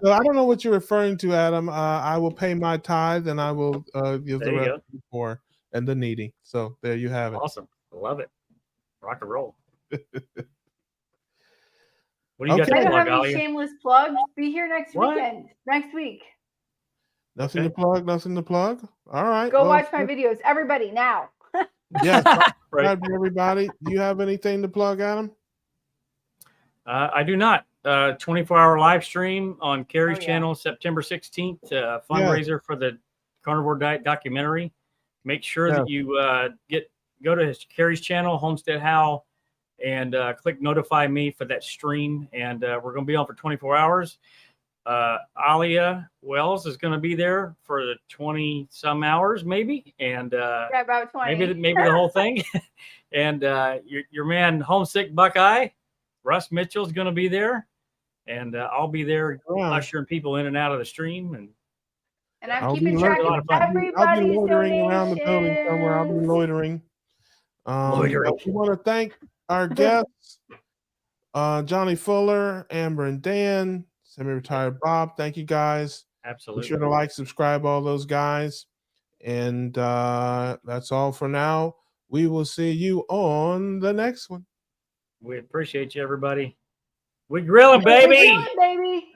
A: So I don't know what you're referring to, Adam. I will pay my tithe, and I will give the rest to the poor and the needy. So there you have it.
B: Awesome. Love it. Rock and roll. What do you got
C: I
B: to
C: don't
B: plug,
C: have any
B: Ali?
C: shameless plugs. Be here next week.
A: Nothing to plug. Nothing to plug. All right.
C: Go watch my videos, everybody, now.
A: Yes.
B: Right.
A: Everybody. Do you have anything to plug, Adam?
B: I do not. 24-hour live stream on Carrie's channel, September 16th. Fundraiser for the Carnivore Diet Documentary. Make sure that you go to Carrie's channel, Homestead How, and click notify me for that stream. And we're going to be on for 24 hours. Alia Wells is going to be there for the 20 some hours, maybe. And
C: about 20.
B: maybe the whole thing. And your man, Homesick Buckeye, Russ Mitchell's going to be there. And I'll be there ushering people in and out of the stream.
C: And I'm keeping track of everybody's
A: I'll be loitering
C: donations.
A: around the building somewhere. I'll be loitering. We want to thank our guests, Johnny Fuller, Amber and Dan, semi-retired Bob. Thank you, guys.
B: Absolutely.
A: Be sure to like, subscribe, all those guys. And that's all for now. We will see you on the next one.
B: We appreciate you, everybody. We grilling, baby.
C: Baby.